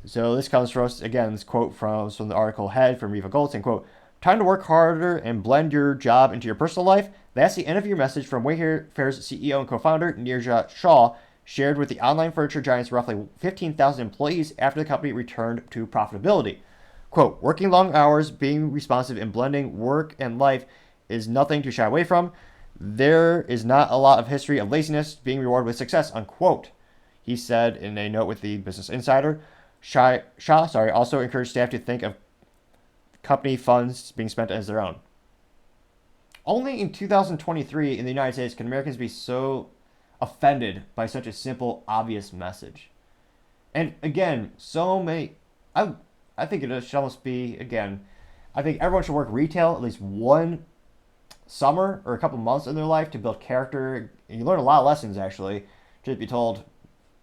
Speaker 1: So this comes from us, again, this quote from the article head from Riva Gold saying, quote, time to work harder and blend your job into your personal life. That's the end of your message from Wayfair's CEO and co-founder, Nirja Shah, shared with the online furniture giant's roughly 15,000 employees after the company returned to profitability. Quote, working long hours, being responsive, and blending work and life is nothing to shy away from. There is not a lot of history of laziness being rewarded with success, unquote. He said in a note with the Business Insider. Shah also encouraged staff to think of company funds being spent as their own. Only in 2023 in the United States can Americans be so offended by such a simple, obvious message. And again, so many, I think it should almost be, again, I think everyone should work retail at least one summer or a couple months in their life to build character. And you learn a lot of lessons, actually. Truth be told,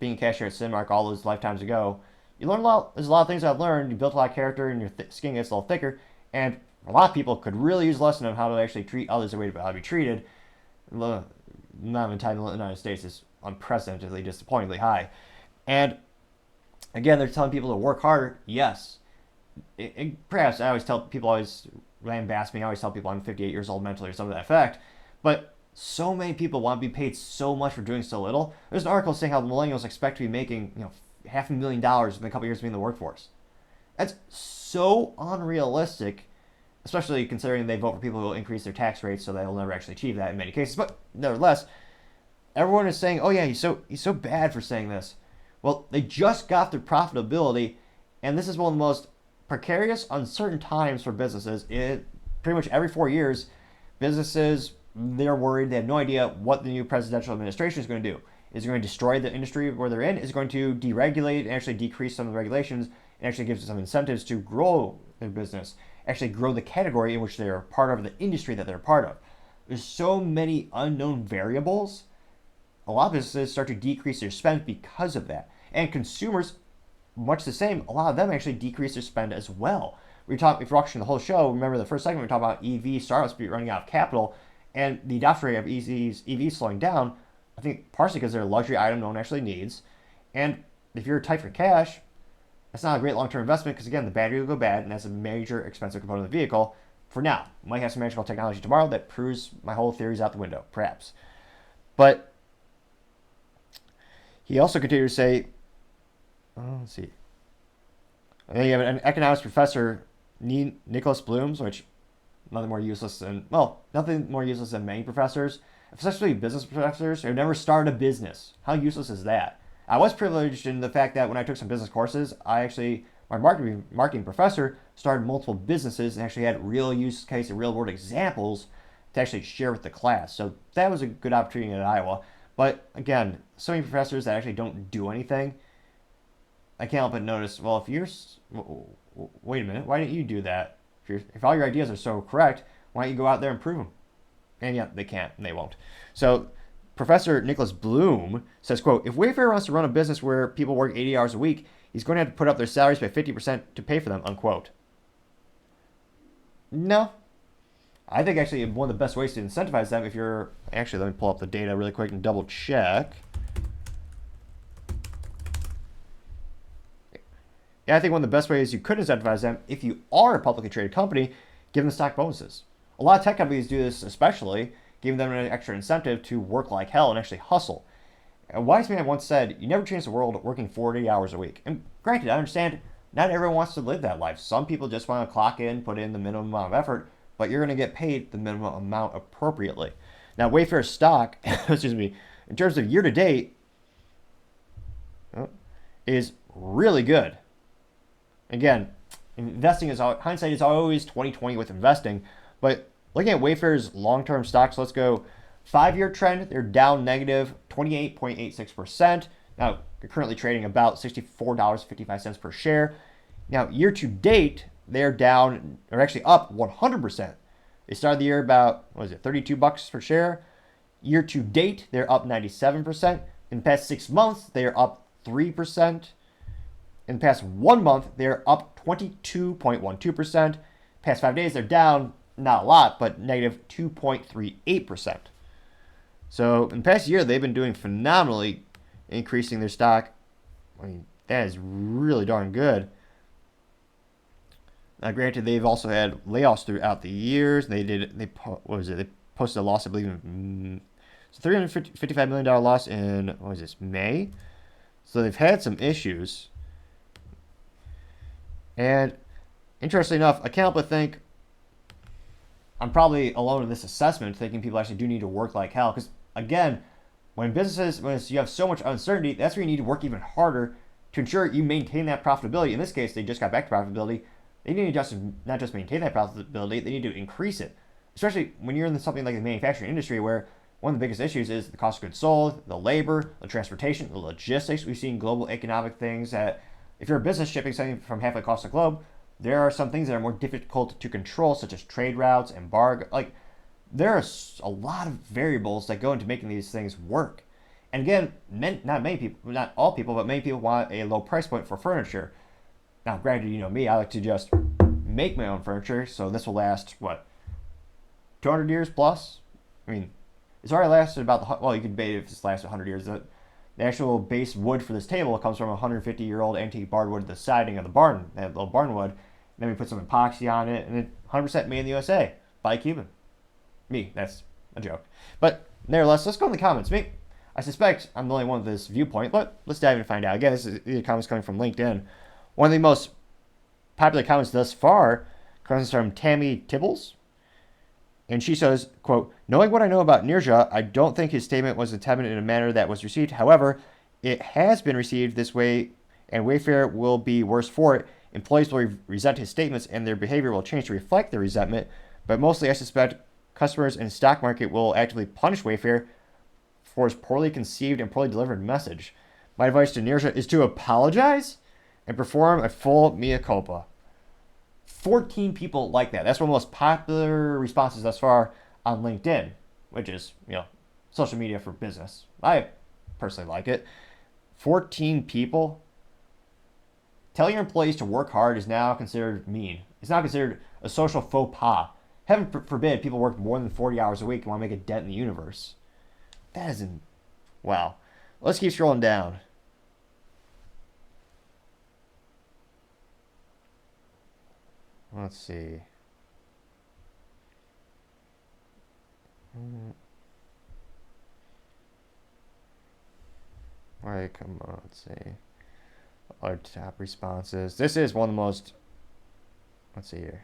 Speaker 1: being a cashier at Cinemark all those lifetimes ago, you learn a lot. There's a lot of things I've learned. You built a lot of character and your skin gets a little thicker. And a lot of people could really use a lesson on how to actually treat others the way to be treated. Not in time in the United States is unprecedentedly, disappointingly high. And again, they're telling people to work harder. Yes. Perhaps I always tell people, always lambast me. I always tell people I'm 58 years old mentally or something to that effect. But so many people want to be paid so much for doing so little. There's an article saying how millennials expect to be making, $500,000 in a couple years of being in the workforce. That's so unrealistic, especially considering they vote for people who will increase their tax rates, so they'll never actually achieve that in many cases. But nevertheless, everyone is saying, oh yeah, he's so bad for saying this. Well, they just got their profitability, and this is one of the most precarious, uncertain times for businesses. Pretty much every 4 years, businesses, they're worried. They have no idea what the new presidential administration is going to do. Is it going to destroy the industry where they're in? Is it going to deregulate and actually decrease some of the regulations and actually give some incentives to grow their business, actually grow the category in which they're part of, the industry that they're part of? There's so many unknown variables. A lot of businesses start to decrease their spend because of that. And consumers, much the same, a lot of them actually decrease their spend as well. If you're watching the whole show, remember the first segment we talked about EV startups running out of capital and the adoption rate of EVs slowing down. I think partially because they're a luxury item no one actually needs. And if you're tight for cash, that's not a great long-term investment because, again, the battery will go bad, and that's a major expensive component of the vehicle. For now, might have some magical technology tomorrow that proves my whole theories out the window, perhaps. But he also continued to say, let's see. And then you have an economics professor, Nicholas Blooms, which nothing more useless than many professors, especially business professors who have never started a business. How useless is that? I was privileged in the fact that when I took some business courses, my marketing professor started multiple businesses and actually had real use case and real world examples to actually share with the class. So that was a good opportunity at Iowa. But again, so many professors that actually don't do anything, I can't help but notice, well, wait a minute, why didn't you do that? If all your ideas are so correct, why don't you go out there and prove them? And yeah, they can't and they won't. So Professor Nicholas Bloom says, quote, if Wayfair wants to run a business where people work 80 hours a week, he's going to have to put up their salaries by 50% to pay for them, unquote. No. I think actually one of the best ways to incentivize them, let me pull up the data really quick and double check. Yeah, I think one of the best ways you could incentivize them, if you are a publicly traded company, give them stock bonuses. A lot of tech companies do this, especially giving them an extra incentive to work like hell and actually hustle. A wise man once said, you never change the world working 40 hours a week. And granted, I understand not everyone wants to live that life. Some people just want to clock in, put in the minimum amount of effort, but you're going to get paid the minimum amount appropriately. Now, Wayfair's stock, in terms of year to date, is really good. Again, hindsight is always 20/20 with investing, but looking at Wayfair's long-term stocks, let's go 5-year trend. They're down negative 28.86%. Now, they're currently trading about $64.55 per share. Now, year to date, they're down, or actually up 100%. They started the year about, what was it, $32 per share. Year to date, they're up 97%. In the past 6 months, they are up 3%. In the past 1 month, they're up 22.12%. Past 5 days, they're down, not a lot, but negative 2.38%. So in the past year, they've been doing phenomenally, increasing their stock. I mean, that is really darn good. Now, granted, they've also had layoffs throughout the years. They posted a loss, I believe, it's a $355 million loss in, what was this, May? So they've had some issues. And interestingly enough, I can't help but think I'm probably alone in this assessment, thinking people actually do need to work like hell. Because again, when you have so much uncertainty, that's where you need to work even harder to ensure you maintain that profitability. In this case, they just got back to profitability. They need to not just maintain that profitability, they need to increase it. Especially when you're in something like the manufacturing industry, where one of the biggest issues is the cost of goods sold, the labor, the transportation, the logistics. We've seen global economic things that if you're a business shipping something from halfway across the globe, there are some things that are more difficult to control, such as trade routes, embargo. Like, there are a lot of variables that go into making these things work. And again, not all people, but many people want a low price point for furniture. Now, granted, you know me, I like to just make my own furniture, so this will last, 200 years plus? I mean, it's already lasted about, you could debate if it's lasted 100 years. The actual base wood for this table comes from a 150-year-old antique barnwood, the siding of the barn, that little barnwood. And then we put some epoxy on it, and it's 100% made in the USA by a Cuban. Me, that's a joke. But nevertheless, let's go in the comments. I suspect I'm the only one with this viewpoint, but let's dive in and find out. Again, this is the comments coming from LinkedIn. One of the most popular comments thus far comes from Tammy Tibbles. And she says, quote, knowing what I know about Nirja, I don't think his statement was intended in a manner that was received. However, it has been received this way, and Wayfair will be worse for it. Employees will resent his statements, and their behavior will change to reflect the resentment. But mostly, I suspect customers in the stock market will actively punish Wayfair for his poorly conceived and poorly delivered message. My advice to Nirja is to apologize and perform a full mea culpa. 14 people like that. That's one of the most popular responses thus far on LinkedIn, which is, social media for business. I personally like it. 14 people. Telling your employees to work hard is now considered mean. It's now considered a social faux pas. Heaven forbid people work more than 40 hours a week and want to make a dent in the universe. That isn't... Wow. Let's keep scrolling down. Let's see. All right, come on, let's see. Our top responses. This is one of the most... Let's see here.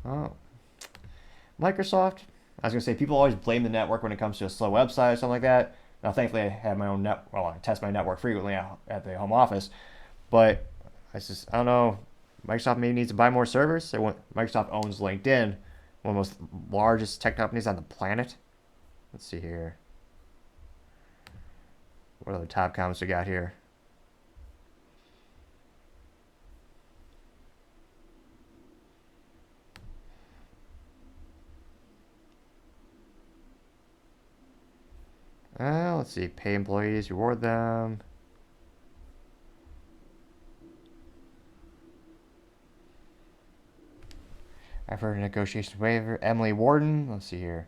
Speaker 1: Oh. Microsoft. I was going to say, people always blame the network when it comes to a slow website or something like that. Now, thankfully, I have my own I test my network frequently at the home office. But I don't know. Microsoft maybe needs to buy more servers. Microsoft owns LinkedIn, one of the most largest tech companies on the planet. Let's see here. What are the top comments we got here? Let's see. Pay employees, reward them. I've heard a negotiation waiver. Emily Warden. Let's see here.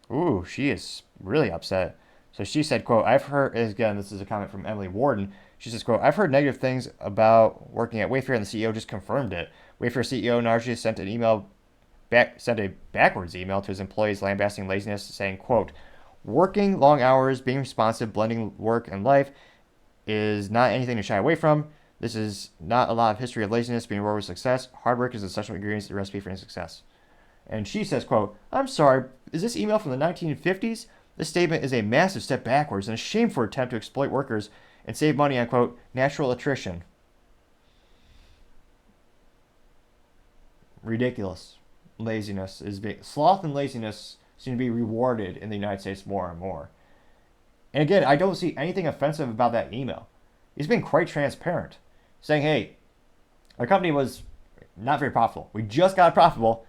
Speaker 1: Ooh, she is really upset. So she said, quote, I've heard, again, this is a comment from Emily Warden. She says, quote, I've heard negative things about working at Wayfair, and the CEO just confirmed it. Wayfair CEO Narji sent a backwards email to his employees lambasting laziness, saying, quote, working long hours, being responsive, blending work and life is not anything to shy away from. This is not a lot of history of laziness being rewarded with success. Hard work is an essential ingredient to the recipe for any success. And she says, quote, I'm sorry, is this email from the 1950s? This statement is a massive step backwards and a shameful attempt to exploit workers and save money on, quote, natural attrition. Ridiculous. sloth and laziness seem to be rewarded in the United States more and more. And again, I don't see anything offensive about that email. He's been quite transparent, saying, hey, our company was not very profitable. We just got profitable.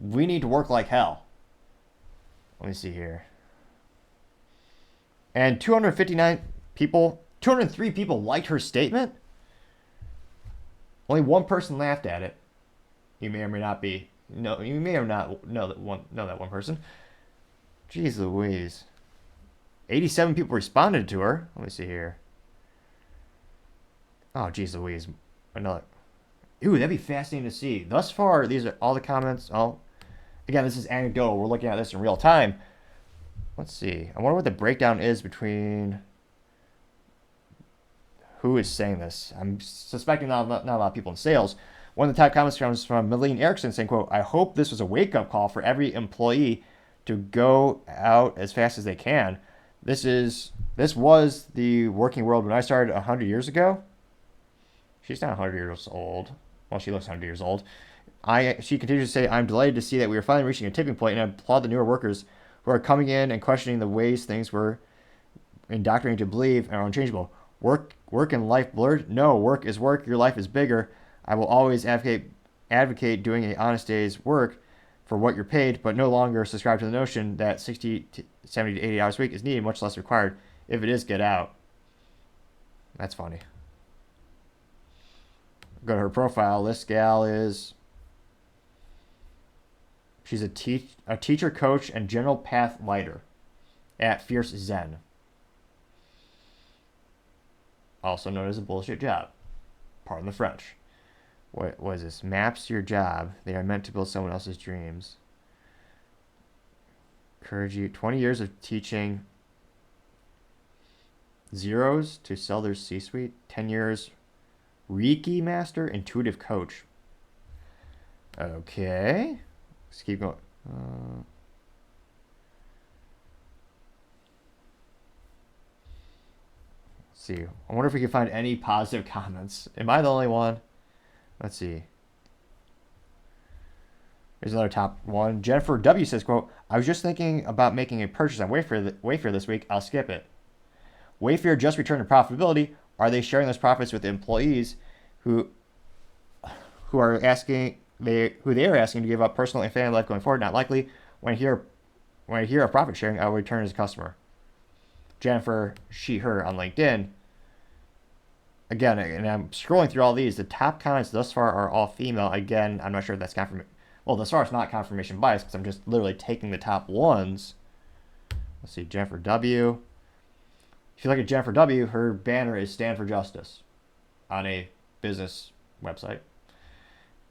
Speaker 1: We need to work like hell. Let me see here. And 203 people liked her statement. Only one person laughed at it. You may or may not know that one person. Jeez Louise. 87 people responded to her. Let me see here. Oh, jeez Louise. Another. Ooh, that'd be fascinating to see. Thus far, these are all the comments. Oh, again, this is anecdotal. We're looking at this in real time. Let's see. I wonder what the breakdown is between who is saying this. I'm suspecting not a lot of people in sales. One of the top comments comes from Milene Erickson saying, quote, I hope this was a wake-up call for every employee to go out as fast as they can. This was the working world when I started 100 years ago. She's not 100 years old. Well, she looks 100 years old. She continues to say, I'm delighted to see that we are finally reaching a tipping point, and I applaud the newer workers who are coming in and questioning the ways things were indoctrinated to believe are unchangeable. Work and life blurred? No, work is work. Your life is bigger. I will always advocate doing an honest day's work for what you're paid, but no longer subscribe to the notion that 60 to 70 to 80 hours a week is needed, much less required. If it is, get out. That's funny. Go to her profile. This gal she's a teacher, coach, and general path lighter at Fierce Zen. Also known as a bullshit job. Pardon the French. What was this? Maps to your job. They are meant to build someone else's dreams. Encourage you. 20 years of teaching zeros to sell their C-suite. 10 years Reiki master, intuitive coach. Okay. Let's keep going. Let's see. I wonder if we can find any positive comments. Am I the only one? Let's see. Here's another top one. Jennifer W. says, quote, I was just thinking about making a purchase on Wayfair this week. I'll skip it. Wayfair just returned to profitability. Are they sharing those profits with employees who are asking they are asking to give up personal and family life going forward? Not likely. When I hear of profit sharing, I will return as a customer. Jennifer, she, her on LinkedIn. Again, and I'm scrolling through all these. The top comments thus far are all female. Again, I'm not sure if that's confirmation. Well, thus far it's not confirmation bias because I'm just literally taking the top ones. Let's see, Jennifer W. If you look at Jennifer W., her banner is Stand for Justice on a business website.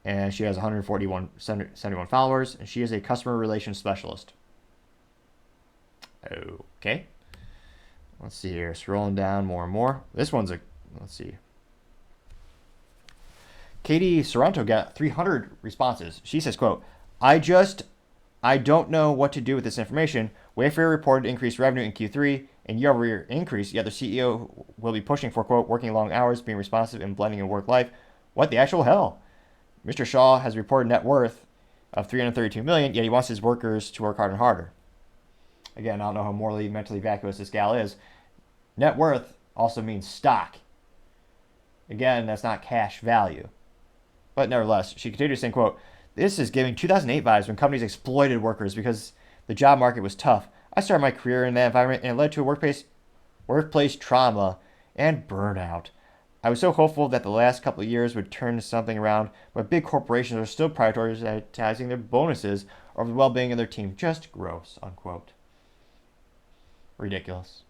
Speaker 1: And she has 171 followers, and she is a customer relations specialist. Okay. Let's see here. Scrolling down more and more. This one's let's see. Katie Sorrento got 300 responses. She says, quote, I don't know what to do with this information. Wayfair reported increased revenue in Q3 and year-over-year increase, yet the CEO will be pushing for, quote, working long hours, being responsive, and blending in work life. What the actual hell? Mr. Shaw has reported net worth of $332 million, yet he wants his workers to work harder and harder. Again, I don't know how morally, mentally vacuous this gal is. Net worth also means stock. Again, that's not cash value. But nevertheless, she continued saying, quote, this is giving 2008 vibes when companies exploited workers because the job market was tough. I started my career in that environment and it led to a workplace trauma and burnout. I was so hopeful that the last couple of years would turn something around, but big corporations are still prioritizing their bonuses over the well-being of their team. Just gross, unquote. Ridiculous.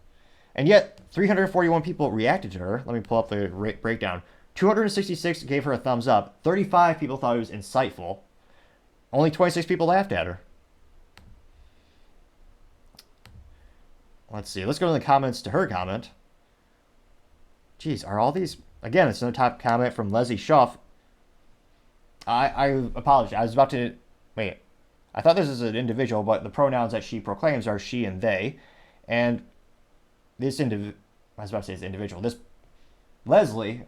Speaker 1: And yet, 341 people reacted to her. Let me pull up the breakdown. 266 gave her a thumbs up. 35 people thought it was insightful. Only 26 people laughed at her. Let's see. Let's go to the comments to her comment. Geez, are all these... Again, it's another top comment from Leslie Schuff. I apologize. I was about to... Wait. I thought this was an individual, but the pronouns that she proclaims are she and they. And this I was about to say this individual. This Leslie...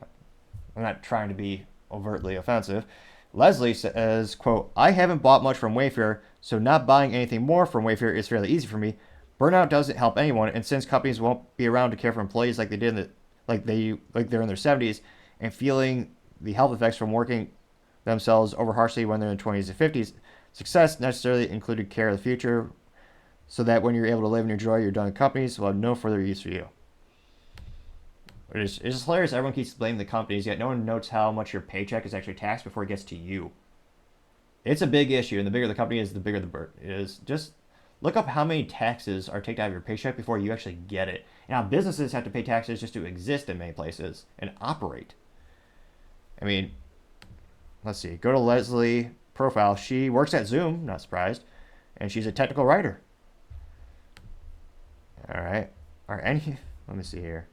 Speaker 1: I'm not trying to be overtly offensive. Leslie says, quote, I haven't bought much from Wayfair, so not buying anything more from Wayfair is fairly easy for me. Burnout doesn't help anyone, and since companies won't be around to care for employees like they did like they're in their 70s, and feeling the health effects from working themselves over harshly when they're in their 20s and 50s, success necessarily included care of the future, so that when you're able to live and enjoy your done companies, will have no further use for you. It's just hilarious. Everyone keeps blaming the companies, yet no one notes how much your paycheck is actually taxed before it gets to you. It's a big issue, and the bigger the company is, the bigger the burden is. Just look up how many taxes are taken out of your paycheck before you actually get it. And how businesses have to pay taxes just to exist in many places and operate. I mean, let's see. Go to Leslie profile. She works at Zoom, not surprised, and she's a technical writer. All right. Let me see here.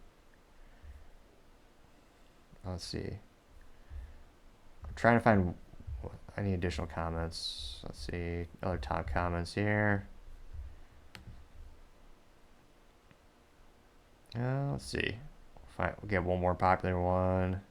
Speaker 1: Let's see. I'm trying to find any additional comments. Let's see. Other top comments here. Let's see. We'll get one more popular one.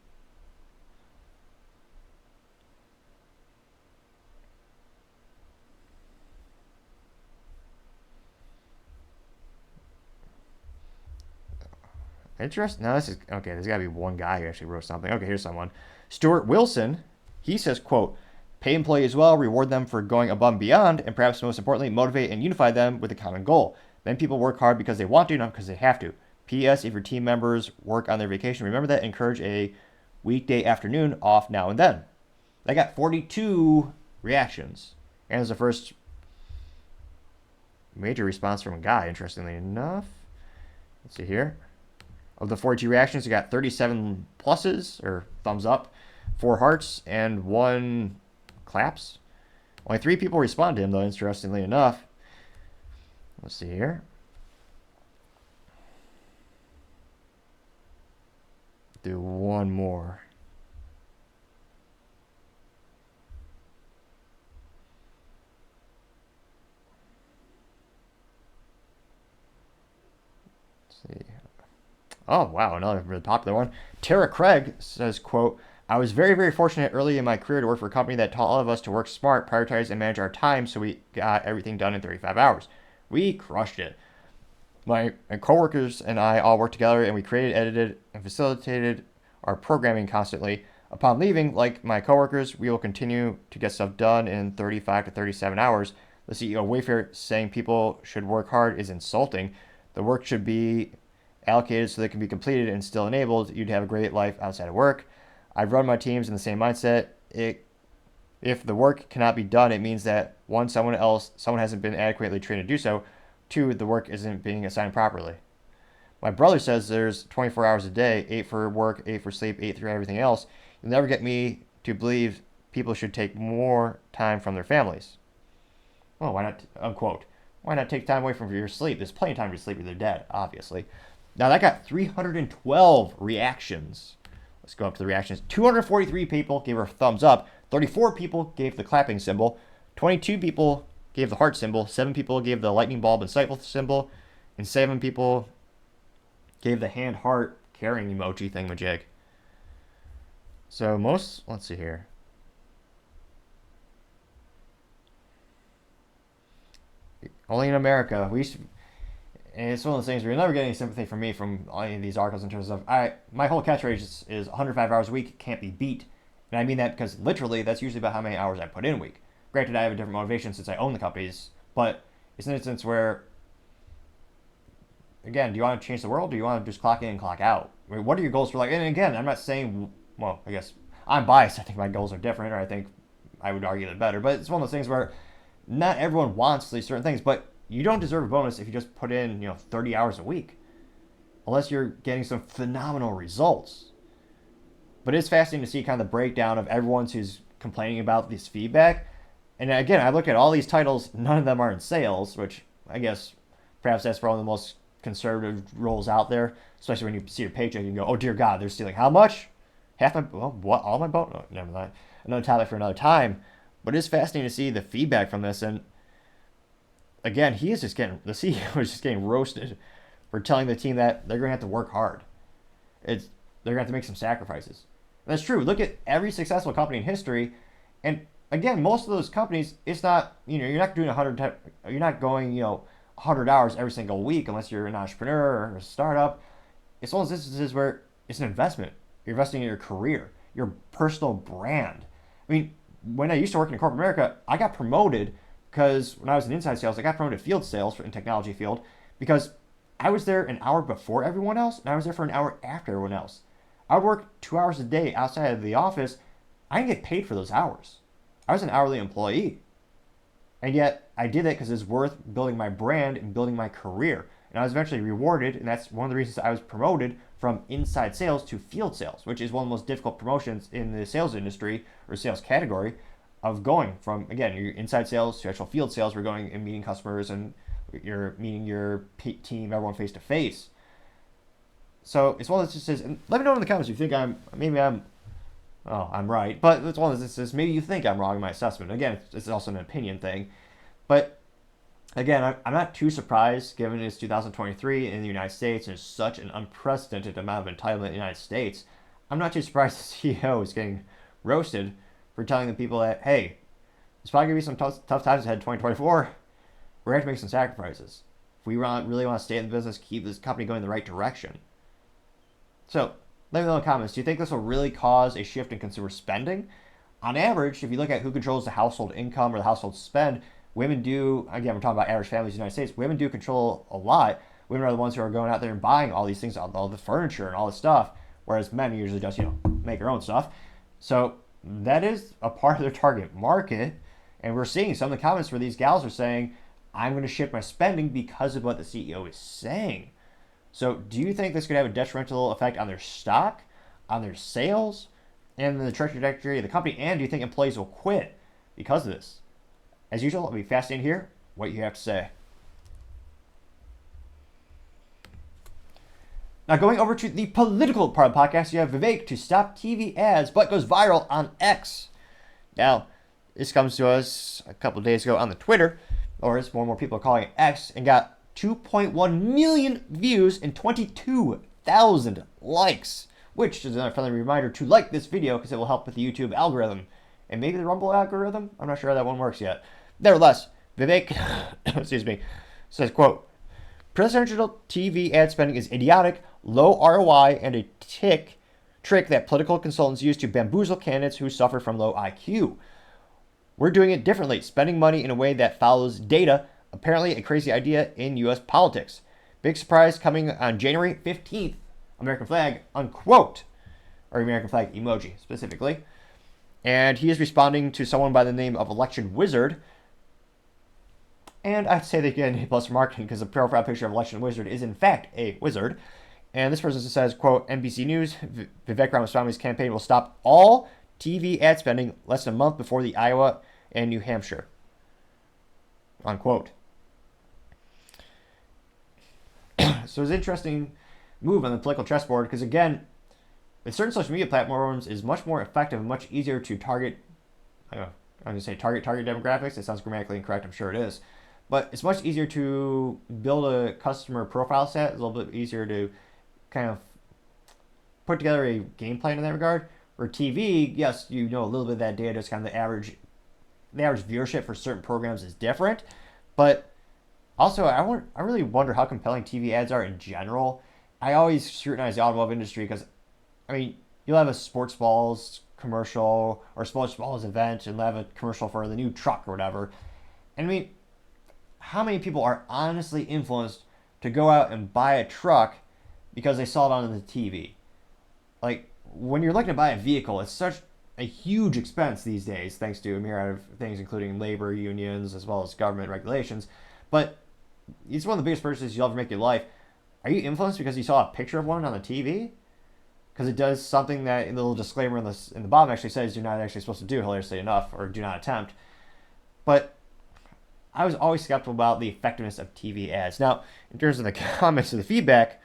Speaker 1: Interesting. No, this is okay. There's got to be one guy who actually wrote something. Okay, here's someone. Stuart Wilson. He says, quote, pay employees well, reward them for going above and beyond, and perhaps most importantly, motivate and unify them with a common goal. Then people work hard because they want to, not because they have to. P.S. If your team members work on their vacation, remember that. Encourage a weekday afternoon off now and then. They got 42 reactions. And it's the first major response from a guy, interestingly enough. Let's see here. Of the 42 reactions, you got 37 pluses, or thumbs up, 4 hearts, and 1 claps. Only 3 people respond to him, though, interestingly enough. Let's see here. Do one more. Let's see. Oh, wow, another really popular one. Tara Craig says, quote, I was very, very fortunate early in my career to work for a company that taught all of us to work smart, prioritize, and manage our time so we got everything done in 35 hours. We crushed it. My coworkers and I all worked together, and we created, edited, and facilitated our programming constantly. Upon leaving, like my coworkers, we will continue to get stuff done in 35 to 37 hours. The CEO of Wayfair saying people should work hard is insulting. The work should be allocated so they can be completed and still enabled. You'd have a great life outside of work. I've run my teams in the same mindset. If the work cannot be done, it means that one, someone hasn't been adequately trained to do so. 2, the work isn't being assigned properly. My brother says there's 24 hours a day, 8 for work, 8 for sleep, 8 for everything else. You'll never get me to believe people should take more time from their families. Well, why not, unquote, why not take time away from your sleep? There's plenty of time to sleep if they're dead, obviously. Now, that got 312 reactions. Let's go up to the reactions. 243 people gave her a thumbs up. 34 people gave the clapping symbol. 22 people gave the heart symbol. 7 people gave the lightning bulb insightful symbol. And 7 people gave the hand heart carrying emoji thingamajig. So let's see here. Only in America. And it's one of those things where you'll never get any sympathy from me from any of these articles in terms of, my whole catchphrase is 105 hours a week can't be beat. And I mean that because literally that's usually about how many hours I put in a week. Granted, I have a different motivation since I own the companies, but it's an instance where, again, do you want to change the world or do you want to just clock in and clock out? I mean, what are your goals for and again, I'm not saying, well, I guess I'm biased. I think my goals are different, or I think I would argue they're better, but it's one of those things where not everyone wants these certain things, but you don't deserve a bonus if you just put in, 30 hours a week, unless you're getting some phenomenal results. But it's fascinating to see kind of the breakdown of everyone who's complaining about this feedback. And again, I look at all these titles, none of them are in sales, which I guess perhaps that's for one of the most conservative roles out there, especially when you see your paycheck and go, oh dear God, they're stealing how much? All my bonus? No, never mind. Another topic for another time. But it's fascinating to see the feedback from this. And again, the CEO is just getting roasted for telling the team that they're going to have to work hard. They're going to have to make some sacrifices. And that's true. Look at every successful company in history. And again, most of those companies, it's not, you're not doing you're not going, 100 hours every single week unless you're an entrepreneur or a startup. It's one of those instances where it's an investment. You're investing in your career, your personal brand. I mean, when I used to work in corporate America, I got promoted because when I was in inside sales, I got promoted to field sales in technology field because I was there an hour before everyone else and I was there for an hour after everyone else. I would work 2 hours a day outside of the office. I didn't get paid for those hours. I was an hourly employee. And yet I did it because it's worth building my brand and building my career. And I was eventually rewarded, and that's one of the reasons I was promoted from inside sales to field sales, which is one of the most difficult promotions in the sales industry or sales category of going from, again, your inside sales to actual field sales. We're going and meeting customers and you're meeting your team, everyone face to face. So it's one of those instances, and let me know in the comments if you think I'm right, but it's one of those instances, maybe you think I'm wrong in my assessment. Again, it's also an opinion thing, but again, I'm not too surprised given it's 2023 in the United States and it's such an unprecedented amount of entitlement in the United States. I'm not too surprised the CEO is getting roasted for telling the people that, hey, there's probably going to be some tough times ahead in 2024. We're going to have to make some sacrifices. If we really want to stay in the business, keep this company going in the right direction. So let me know in the comments, do you think this will really cause a shift in consumer spending? On average, if you look at who controls the household income or the household spend, women do, again, we're talking about average families in the United States, women do control a lot. Women are the ones who are going out there and buying all these things, all the furniture and all this stuff, whereas men usually just, make their own stuff. So that is a part of their target market. And we're seeing some of the comments where these gals are saying, I'm going to shift my spending because of what the CEO is saying. So do you think this could have a detrimental effect on their stock, on their sales, and the trajectory of the company? And do you think employees will quit because of this? As usual, it'll be fascinating to hear what you have to say. Now going over to the political part of the podcast, you have Vivek to stop TV ads, but goes viral on X. Now, this comes to us a couple of days ago on the Twitter, or as more and more people are calling it X, and got 2.1 million views and 22,000 likes, which is another friendly reminder to like this video because it will help with the YouTube algorithm and maybe the Rumble algorithm. I'm not sure how that one works yet. Nevertheless, Vivek, excuse me, says, quote, presidential TV ad spending is idiotic, low ROI, and a trick that political consultants use to bamboozle candidates who suffer from low IQ. We're doing it differently, spending money in a way that follows data. Apparently a crazy idea in U.S. politics. Big surprise coming on January 15th. American flag, unquote. Or American flag emoji, specifically. And he is responding to someone by the name of Election Wizard. And I'd say they get an A+ for marketing because the profile picture of Election Wizard is in fact a wizard. And this person says, quote, NBC News, Vivek Ramaswamy's campaign will stop all TV ad spending less than a month before the Iowa and New Hampshire. Unquote. So it's an interesting move on the political chessboard because, again, with certain social media platforms is much more effective and much easier to target. I'm going to say target demographics. It sounds grammatically incorrect. I'm sure it is. But it's much easier to build a customer profile set. It's a little bit easier to kind of put together a game plan in that regard. Where TV, yes, a little bit of that data. It's kind of the average viewership for certain programs is different. But also, I really wonder how compelling TV ads are in general. I always scrutinize the automotive industry because, you'll have a sports balls commercial or sports balls event and they'll have a commercial for the new truck or whatever. And how many people are honestly influenced to go out and buy a truck because they saw it on the TV? Like, when you're looking to buy a vehicle, it's such a huge expense these days, thanks to a myriad of things, including labor unions as well as government regulations. But it's one of the biggest purchases you'll ever make in your life. Are you influenced because you saw a picture of one on the TV? Because it does something that in the little disclaimer in the bottom actually says you're not actually supposed to do, hilariously enough, or do not attempt. But I was always skeptical about the effectiveness of TV ads. Now, in terms of the comments and the feedback,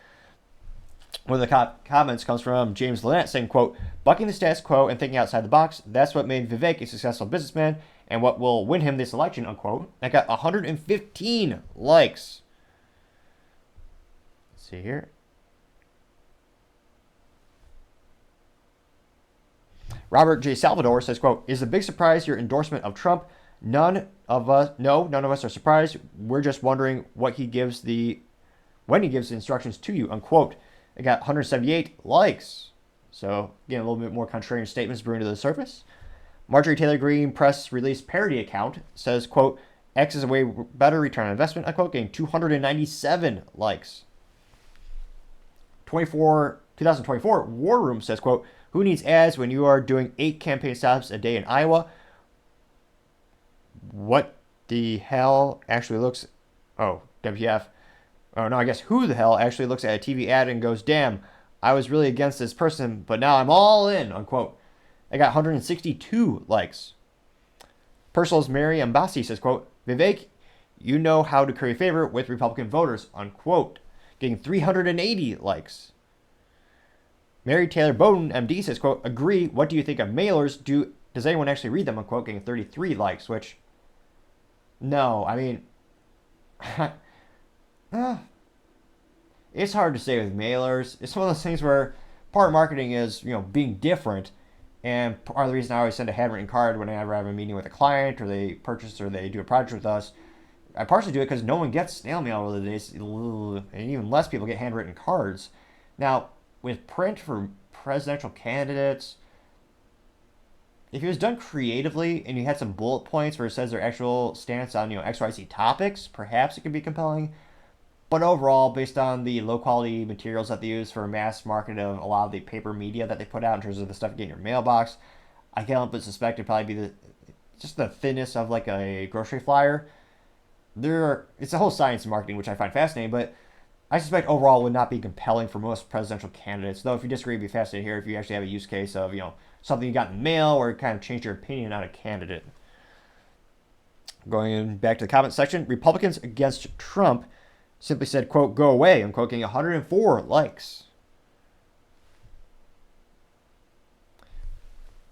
Speaker 1: one of the comments comes from James Lynette saying, quote, bucking the status quo and thinking outside the box, that's what made Vivek a successful businessman and what will win him this election, unquote. That got 115 likes. Let's see here. Robert J. Salvador says, quote, is a big surprise your endorsement of Trump. None of us are surprised. We're just wondering when he gives the instructions to you, unquote. It got 178 likes. So, again, a little bit more contrarian statements brewing to the surface. Marjorie Taylor Greene press release parody account says, quote, X is a way better return on investment, unquote, getting 297 likes. 2024 War Room says, quote, who needs ads when you are doing 8 campaign stops a day in Iowa? What the hell actually looks... Oh, WTF. Oh, no, I guess who the hell actually looks at a TV ad and goes, damn, I was really against this person, but now I'm all in, unquote. I got 162 likes. Personal's Mary Ambassi says, quote, Vivek, you know how to curry favor with Republican voters, unquote. Getting 380 likes. Mary Taylor Bowden, MD, says, quote, agree, what do you think of mailers? Does anyone actually read them, unquote, getting 33 likes, which, no, I mean, it's hard to say with mailers. It's one of those things where part of marketing is, being different. And part of the reason I always send a handwritten card whenever I have a meeting with a client or they purchase or they do a project with us, I partially do it because no one gets snail mail over the days, and even less people get handwritten cards. Now, with print for presidential candidates, if it was done creatively and you had some bullet points where it says their actual stance on, XYZ topics, perhaps it could be compelling. But overall, based on the low-quality materials that they use for mass market of a lot of the paper media that they put out in terms of the stuff you get in your mailbox, I can't help but suspect it'd probably be just the thinness of like a grocery flyer. It's a whole science of marketing, which I find fascinating, but I suspect overall would not be compelling for most presidential candidates. Though if you disagree, it'd be fascinating to hear if you actually have a use case of, something you got in the mail or kind of changed your opinion on a candidate. Going back to the comment section, Republicans against Trump simply said, quote, go away, unquote, getting 104 likes.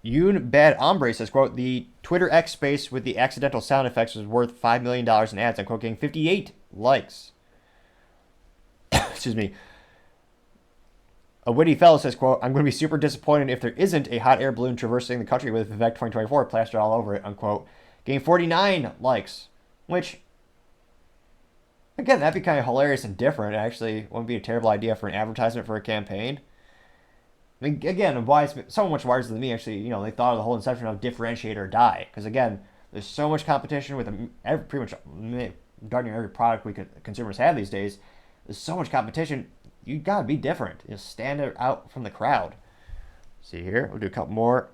Speaker 1: Yoon Bad Ombre says, quote, the Twitter X space with the accidental sound effects was worth $5 million in ads, unquote, getting 58 likes. Excuse me. A witty fellow says, quote, I'm going to be super disappointed if there isn't a hot air balloon traversing the country with Vivek 2024 plastered all over it, unquote, getting 49 likes, which... Again, that'd be kind of hilarious and different, actually. Wouldn't be a terrible idea for an advertisement for a campaign. I mean, again, so much wiser than me, actually, they thought of the whole inception of differentiate or die. Because, again, there's so much competition with pretty much darn near every product consumers have these days. There's so much competition, you gotta be different. Stand out from the crowd. See here, we'll do a couple more.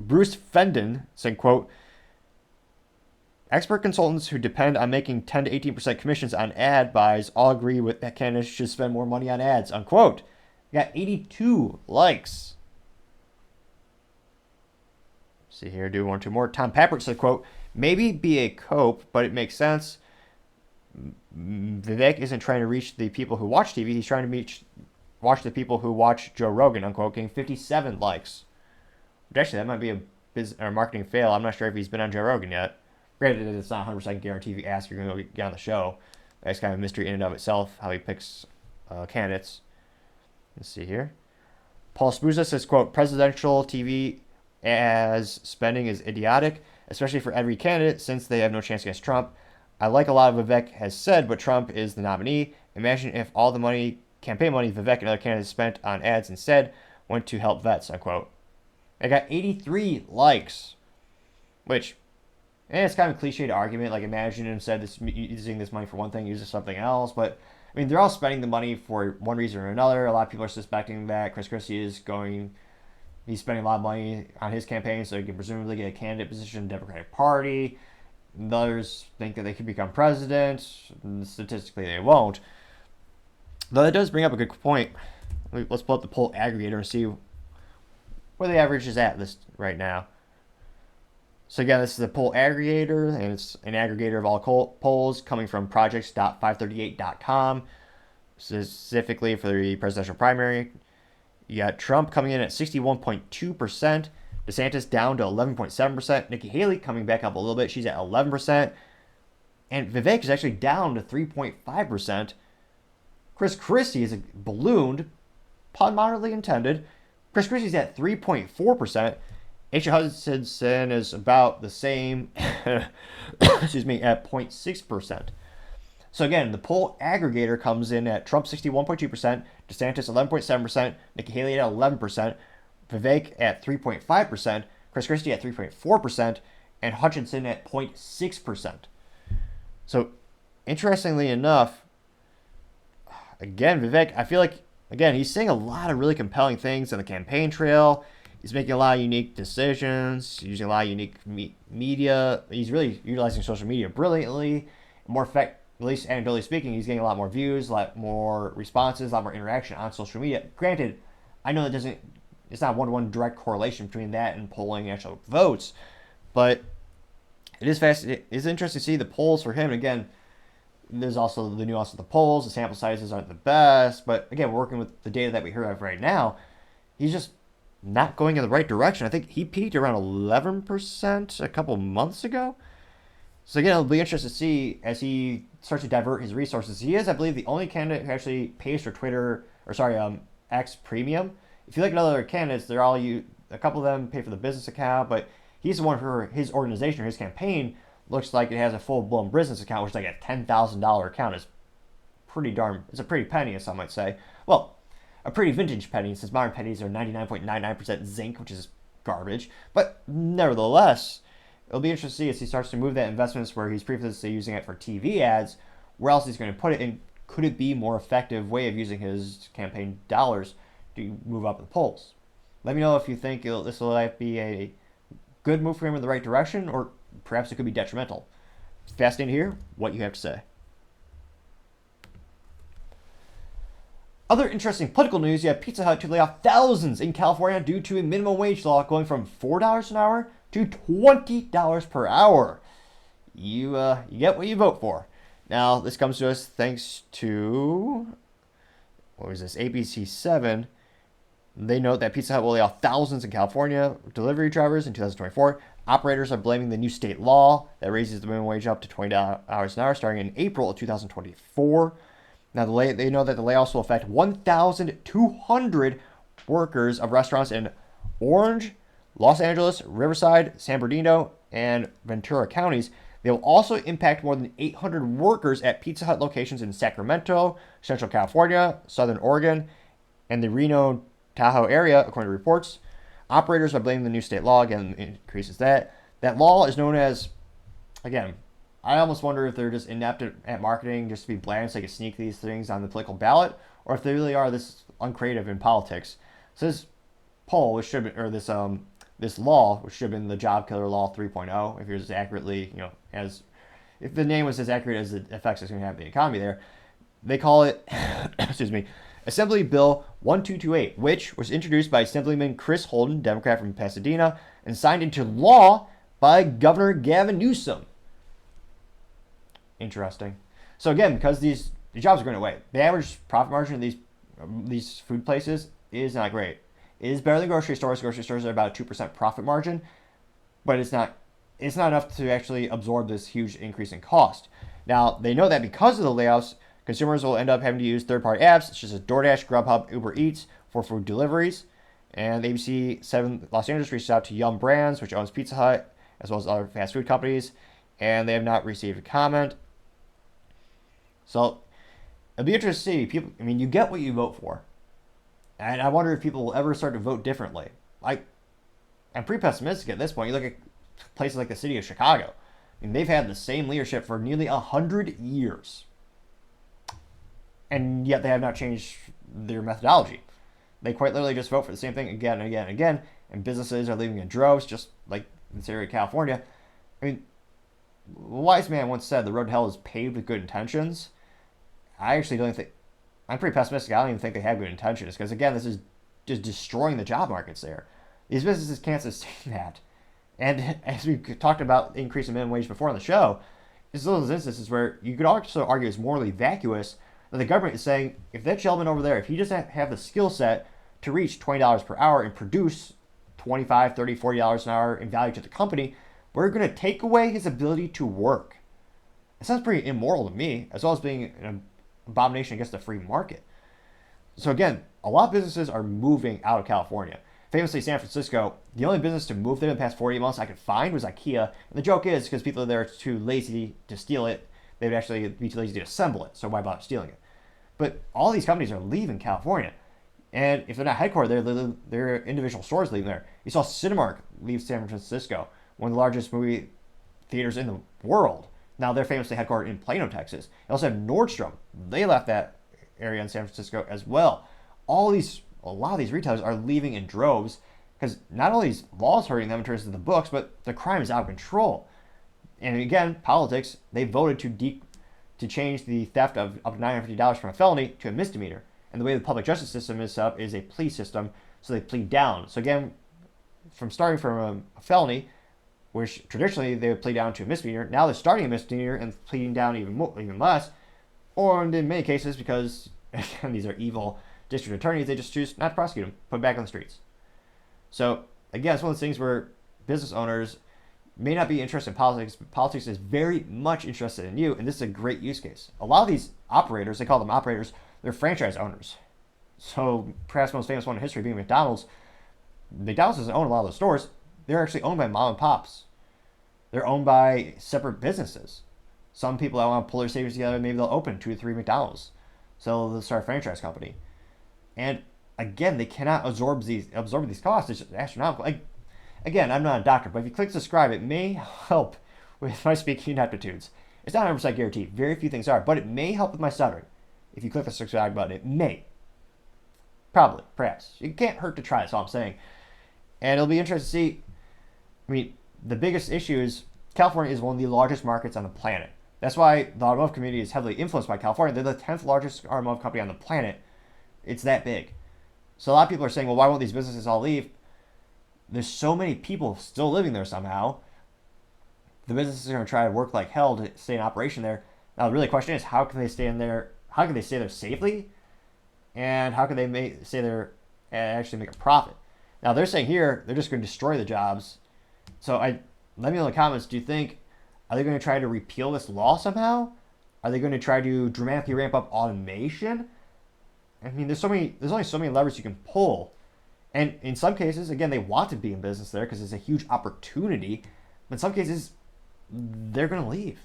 Speaker 1: Bruce Fendon said, quote, expert consultants who depend on making 10 to 18% commissions on ad buys all agree with that candidates should spend more money on ads, unquote. Got 82 likes. See here, do 1 or 2 more. Tom Paprick said, quote, maybe be a cope, but it makes sense. Vivek isn't trying to reach the people who watch TV. He's trying to watch the people who watch Joe Rogan, unquote, getting 57 likes. But actually, that might be a marketing fail. I'm not sure if he's been on Joe Rogan yet. Granted, it's not 100% guarantee if you ask, you're going to get on the show. That's kind of a mystery in and of itself, how he picks candidates. Let's see here. Paul Spruza says, quote, presidential TV as spending is idiotic, especially for every candidate, since they have no chance against Trump. I like a lot of Vivek has said, but Trump is the nominee. Imagine if all the campaign money Vivek and other candidates spent on ads instead went to help vets, unquote. I got 83 likes, which... And it's kind of a cliched argument, like imagine instead of using this money for one thing, use it for something else. But, I mean, they're all spending the money for one reason or another. A lot of people are suspecting that Chris Christie he's spending a lot of money on his campaign so he can presumably get a candidate position in the Democratic Party. And others think that they could become president. And statistically, they won't. Though that does bring up a good point. Let's pull up the poll aggregator and see where the average is at right now. So again, this is a poll aggregator, and it's an aggregator of all polls coming from projects.538.com, specifically for the presidential primary. You got Trump coming in at 61.2%, DeSantis down to 11.7%, Nikki Haley coming back up a little bit, she's at 11%, and Vivek is actually down to 3.5%. Chris Christie is ballooned, pun moderately intended, Chris Christie's at 3.4%. H. Hutchinson is about the same, excuse me, at 0.6%. So again, the poll aggregator comes in at Trump 61.2%, DeSantis 11.7%, Nikki Haley at 11%, Vivek at 3.5%, Chris Christie at 3.4%, and Hutchinson at 0.6%. So interestingly enough, again, Vivek, I feel like, again, he's saying a lot of really compelling things on the campaign trail. He's making a lot of unique decisions, using a lot of unique media. He's really utilizing social media brilliantly. More effect, at least anecdotally speaking, he's getting a lot more views, a lot more responses, a lot more interaction on social media. Granted, I know it's not one-to-one direct correlation between that and polling actual votes, but it is it's interesting to see the polls for him. Again, there's also the nuance of the polls. The sample sizes aren't the best, but again, we're working with the data that we hear of right now. He's just not going in the right direction. I think he peaked around 11% a couple months ago. So again, it'll be interesting to see as he starts to divert his resources. He is, I believe, the only candidate who actually pays for X Premium. If you look at other candidates, they're all a couple of them pay for the business account, but he's the one for his organization or his campaign looks like it has a full-blown business account, which is like a $10,000 account. It's a pretty penny, as some might say. Well, a pretty vintage penny, since modern pennies are 99.99% zinc, which is garbage. But nevertheless, it'll be interesting to see as he starts to move that investments where he's previously using it for TV ads, where else he's going to put it, and could it be a more effective way of using his campaign dollars to move up the polls? Let me know if you think this will be a good move for him in the right direction, or perhaps it could be detrimental. It's fascinating to hear what you have to say. Other interesting political news, you have Pizza Hut to lay off thousands in California due to a minimum wage law going from $4 an hour to $20 per hour. You get what you vote for. Now, this comes to us thanks to, ABC7. They note that Pizza Hut will lay off thousands in California delivery drivers in 2024. Operators are blaming the new state law that raises the minimum wage up to $20 an hour starting in April of 2024. Now, they know that the layoffs will affect 1,200 workers of restaurants in Orange, Los Angeles, Riverside, San Bernardino, and Ventura counties. They will also impact more than 800 workers at Pizza Hut locations in Sacramento, Central California, Southern Oregon, and the Reno Tahoe area, according to reports. Operators are blaming the new state law. Again, increases that. That law is known as, again, I almost wonder if they're just inept at marketing just to be bland so they can sneak these things on the political ballot, or if they really are this uncreative in politics. So this poll, which should have been, or this law, which should have been the Job Killer Law 3.0, if you're as accurately, if the name was as accurate as the effects it's going to have on the economy there, they call it, excuse me, Assembly Bill 1228, which was introduced by Assemblyman Chris Holden, Democrat from Pasadena, and signed into law by Governor Gavin Newsom. Interesting. So again, because the jobs are going away, the average profit margin of these food places is not great. It is better than grocery stores. Grocery stores are about a 2% profit margin, but it's not enough to actually absorb this huge increase in cost. Now, they know that because of the layoffs, consumers will end up having to use third-party apps such as DoorDash, Grubhub, Uber Eats for food deliveries. And ABC7 Los Angeles reached out to Yum Brands, which owns Pizza Hut, as well as other fast food companies, and they have not received a comment. So it'll be interesting to see. People, you get what you vote for. And I wonder if people will ever start to vote differently. I'm pretty pessimistic at this point. You look at places like the city of Chicago. They've had the same leadership for nearly 100 years. And yet they have not changed their methodology. They quite literally just vote for the same thing again and again and again. And businesses are leaving in droves, just like in this area of California. A wise man once said the road to hell is paved with good intentions. I actually don't think, I'm pretty pessimistic. I don't even think they have good intentions because, again, this is just destroying the job markets there. These businesses can't sustain that. And as we talked about increasing minimum wage before on the show, it's those instances where you could also argue it's morally vacuous that the government is saying, if that gentleman over there, if he doesn't have the skill set to reach $20 per hour and produce $25, $30, $40 an hour in value to the company, we're going to take away his ability to work. It sounds pretty immoral to me, as well as being an abomination against the free market. So again, a lot of businesses are moving out of California. Famously, San Francisco, the only business to move there in the past 48 months I could find was IKEA. And the joke is because people there are too lazy to steal it, they would actually be too lazy to assemble it. So why bother stealing it? But all these companies are leaving California. And if they're not headquartered there, their individual stores leaving there. You saw Cinemark leave San Francisco, one of the largest movie theaters in the world. Now they're famously headquartered in Plano, Texas. You also have Nordstrom. They left that area in San Francisco as well. A lot of these retailers are leaving in droves because not only is laws hurting them in terms of the books, but the crime is out of control. And again, politics, they voted to change the theft of up to $950 from a felony to a misdemeanor. And the way the public justice system is set up is a plea system, so they plead down. So again, starting from a felony, which traditionally they would plead down to a misdemeanor, now they're starting a misdemeanor and pleading down even less. Or in many cases, because again, these are evil district attorneys, they just choose not to prosecute them, put them back on the streets. So again, it's one of those things where business owners may not be interested in politics, but politics is very much interested in you, and this is a great use case. A lot of these operators, they call them operators, they're franchise owners. So perhaps the most famous one in history being McDonald's. McDonald's doesn't own a lot of those stores. They're actually owned by mom and pops. They're owned by separate businesses. Some people that want to pull their savings together, maybe they'll open 2 or 3 McDonald's. So they'll start a franchise company. And again, they cannot absorb these costs. It's astronomical. Again, I'm not a doctor, but if you click subscribe, it may help with my speaking aptitudes. It's not 100% guaranteed. Very few things are, but it may help with my stuttering. If you click the subscribe button, it may. Probably, perhaps. It can't hurt to try, that's all I'm saying. And it'll be interesting to see. I mean, the biggest issue is California is one of the largest markets on the planet. That's why the automotive community is heavily influenced by California. They're the 10th largest automotive company on the planet. It's that big. So a lot of people are saying, well, why won't these businesses all leave? There's so many people still living there somehow. The businesses are going to try to work like hell to stay in operation there. Now, the really question is, how can they stay in there? How can they stay there safely? And how can they stay there and actually make a profit? Now, they're saying here, they're just going to destroy the jobs. So let me know in the comments, do you think, are they going to try to repeal this law somehow? Are they going to try to dramatically ramp up automation? I mean, there's only so many levers you can pull. And in some cases, again, they want to be in business there because it's a huge opportunity. But in some cases, they're going to leave.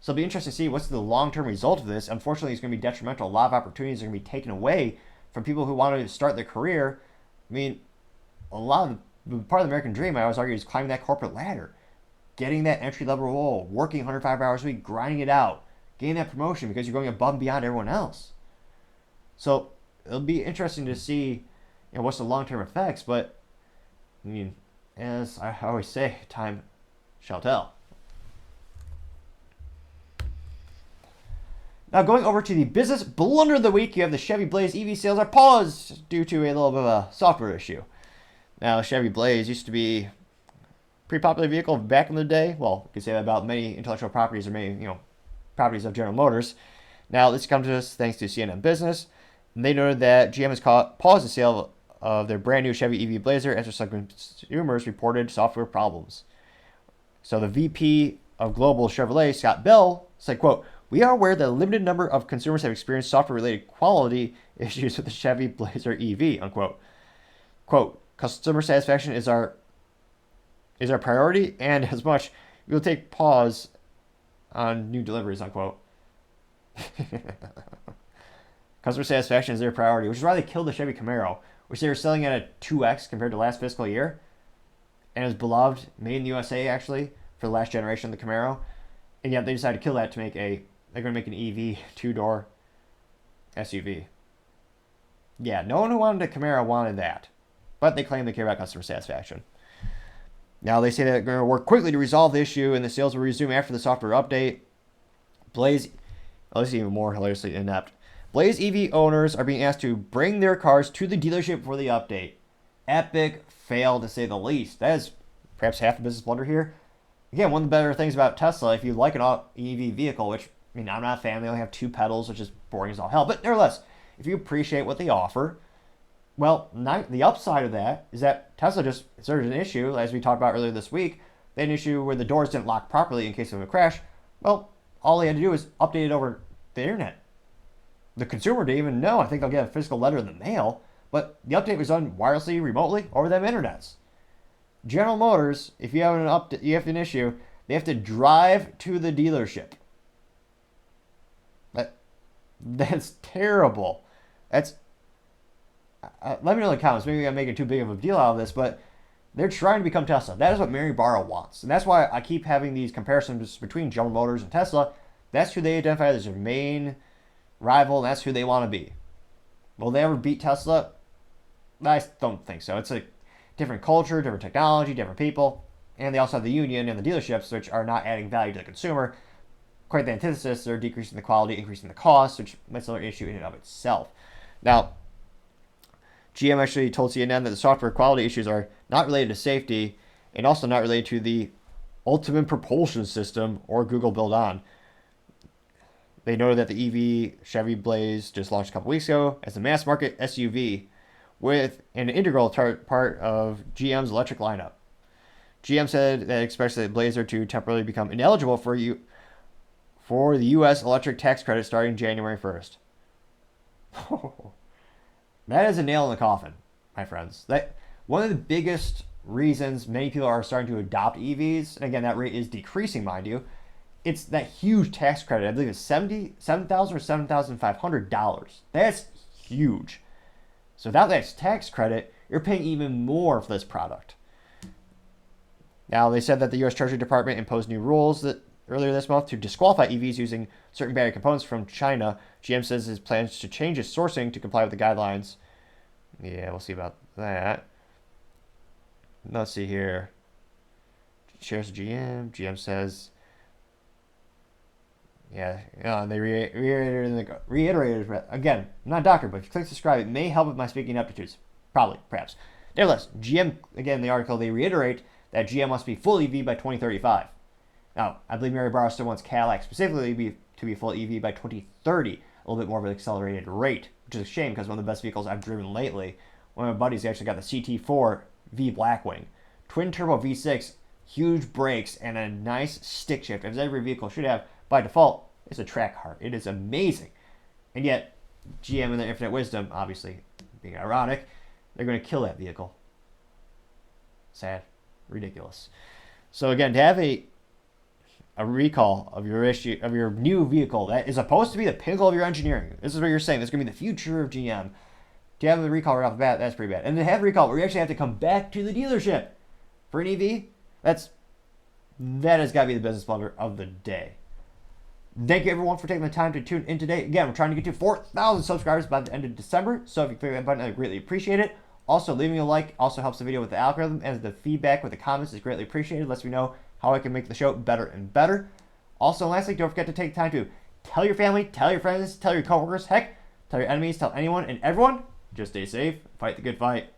Speaker 1: So it'll be interesting to see what's the long-term result of this. Unfortunately, it's going to be detrimental. A lot of opportunities are going to be taken away from people who want to start their career. I mean, part of the American dream, I always argue, is climbing that corporate ladder. Getting that entry-level role, working 105 hours a week, grinding it out, getting that promotion because you're going above and beyond everyone else. So it'll be interesting to see what's the long-term effects, but I mean, as I always say, time shall tell. Now going over to the business blunder of the week, you have the Chevy Blaze EV sales are paused due to a little bit of a software issue. Now Chevy Blaze used to be a pretty popular vehicle back in the day. Well, you can say that about many intellectual properties or many properties of General Motors. Now this comes to us thanks to CNN Business. And they noted that GM has paused the sale of their brand new Chevy EV Blazer after some consumers reported software problems. So the VP of Global Chevrolet, Scott Bell, said, quote, "We are aware that a limited number of consumers have experienced software-related quality issues with the Chevy Blazer EV," unquote. Quote, "Customer satisfaction is our priority, and as much, we will take pause on new deliveries," unquote. Customer satisfaction is their priority, which is why they killed the Chevy Camaro, which they were selling at a 2x compared to last fiscal year, and is beloved, made in the USA actually, for the last generation of the Camaro, and yet they decided to kill that to they're going to make an EV 2-door SUV. Yeah, no one who wanted a Camaro wanted that, but they claim they care about customer satisfaction. Now they say they're going to work quickly to resolve the issue, and the sales will resume after the software update. Blaze, this is even more hilariously inept. Blaze EV owners are being asked to bring their cars to the dealership for the update. Epic fail, to say the least. That is perhaps half the business blunder here. Again, one of the better things about Tesla, if you like an EV vehicle, which, I mean, I'm not a fan, they only have 2 pedals, which is boring as all hell, but nevertheless, if you appreciate what they offer, well, the upside of that is that Tesla just started an issue, as we talked about earlier this week. They had an issue where the doors didn't lock properly in case of a crash. Well, all they had to do was update it over the internet. the consumer didn't even know. I think they'll get a physical letter in the mail, but the update was done wirelessly, remotely, over them internets. General Motors, if you have an issue, they have to drive to the dealership. That's terrible. Let me know in the comments. Maybe I'm making too big of a deal out of this, but they're trying to become Tesla. That is what Mary Barra wants. And that's why I keep having these comparisons between General Motors and Tesla. That's who they identify as their main rival, and that's who they want to be. Will they ever beat Tesla? I don't think so. It's a different culture, different technology, different people. And they also have the union and the dealerships, which are not adding value to the consumer. Quite the antithesis, they're decreasing the quality, increasing the cost, which makes another issue in and of itself. Now, GM actually told CNN that the software quality issues are not related to safety and also not related to the ultimate propulsion system or Google Build On. They noted that the EV Chevy Blaze just launched a couple weeks ago as a mass market SUV with an integral part of GM's electric lineup. GM said that it expects the Blazer to temporarily become ineligible for the U.S. electric tax credit starting January 1st. That is a nail in the coffin, my friends. That one of the biggest reasons many people are starting to adopt EVs, and again, that rate is decreasing, mind you, it's that huge tax credit. I believe it's $77,000 or $7,500. That's huge. So without that tax credit, you're paying even more for this product. Now, they said that the U.S. Treasury Department imposed new rules earlier this month to disqualify EVs using certain battery components from China. GM says his plans to change its sourcing to comply with the guidelines. Yeah, we'll see about that. Let's see here. Shares GM. GM says, they reiterated. Again, I'm not a doctor, but if you click subscribe, it may help with my speaking aptitudes. Probably, perhaps. Nevertheless, GM, again, in the article, they reiterate that GM must be full EV by 2035. Now, I believe Mary Barra still wants Cadillac specifically to be full EV by 2030, a little bit more of an accelerated rate, which is a shame because one of the best vehicles I've driven lately, one of my buddies actually got the CT4 V Blackwing. Twin turbo V6, huge brakes, and a nice stick shift, as every vehicle should have by default. It's a track heart. It is amazing. And yet, GM in their infinite wisdom, obviously being ironic, they're going to kill that vehicle. Sad. Ridiculous. So again, to have a recall of your new vehicle that is supposed to be the pinnacle of your engineering. This is what you're saying. This is going to be the future of GM. To have a recall right off the bat, that's pretty bad. And to have a recall where you actually have to come back to the dealership for an EV, that has got to be the business blunder of the day. Thank you everyone for taking the time to tune in today. Again, we're trying to get to 4,000 subscribers by the end of December. So if you click that button, I greatly appreciate it. Also, leaving a like also helps the video with the algorithm, and the feedback with the comments is greatly appreciated. Lets me know how I can make the show better and better. Also, lastly, don't forget to take time to tell your family, tell your friends, tell your coworkers, heck, tell your enemies, tell anyone and everyone. Just stay safe, fight the good fight.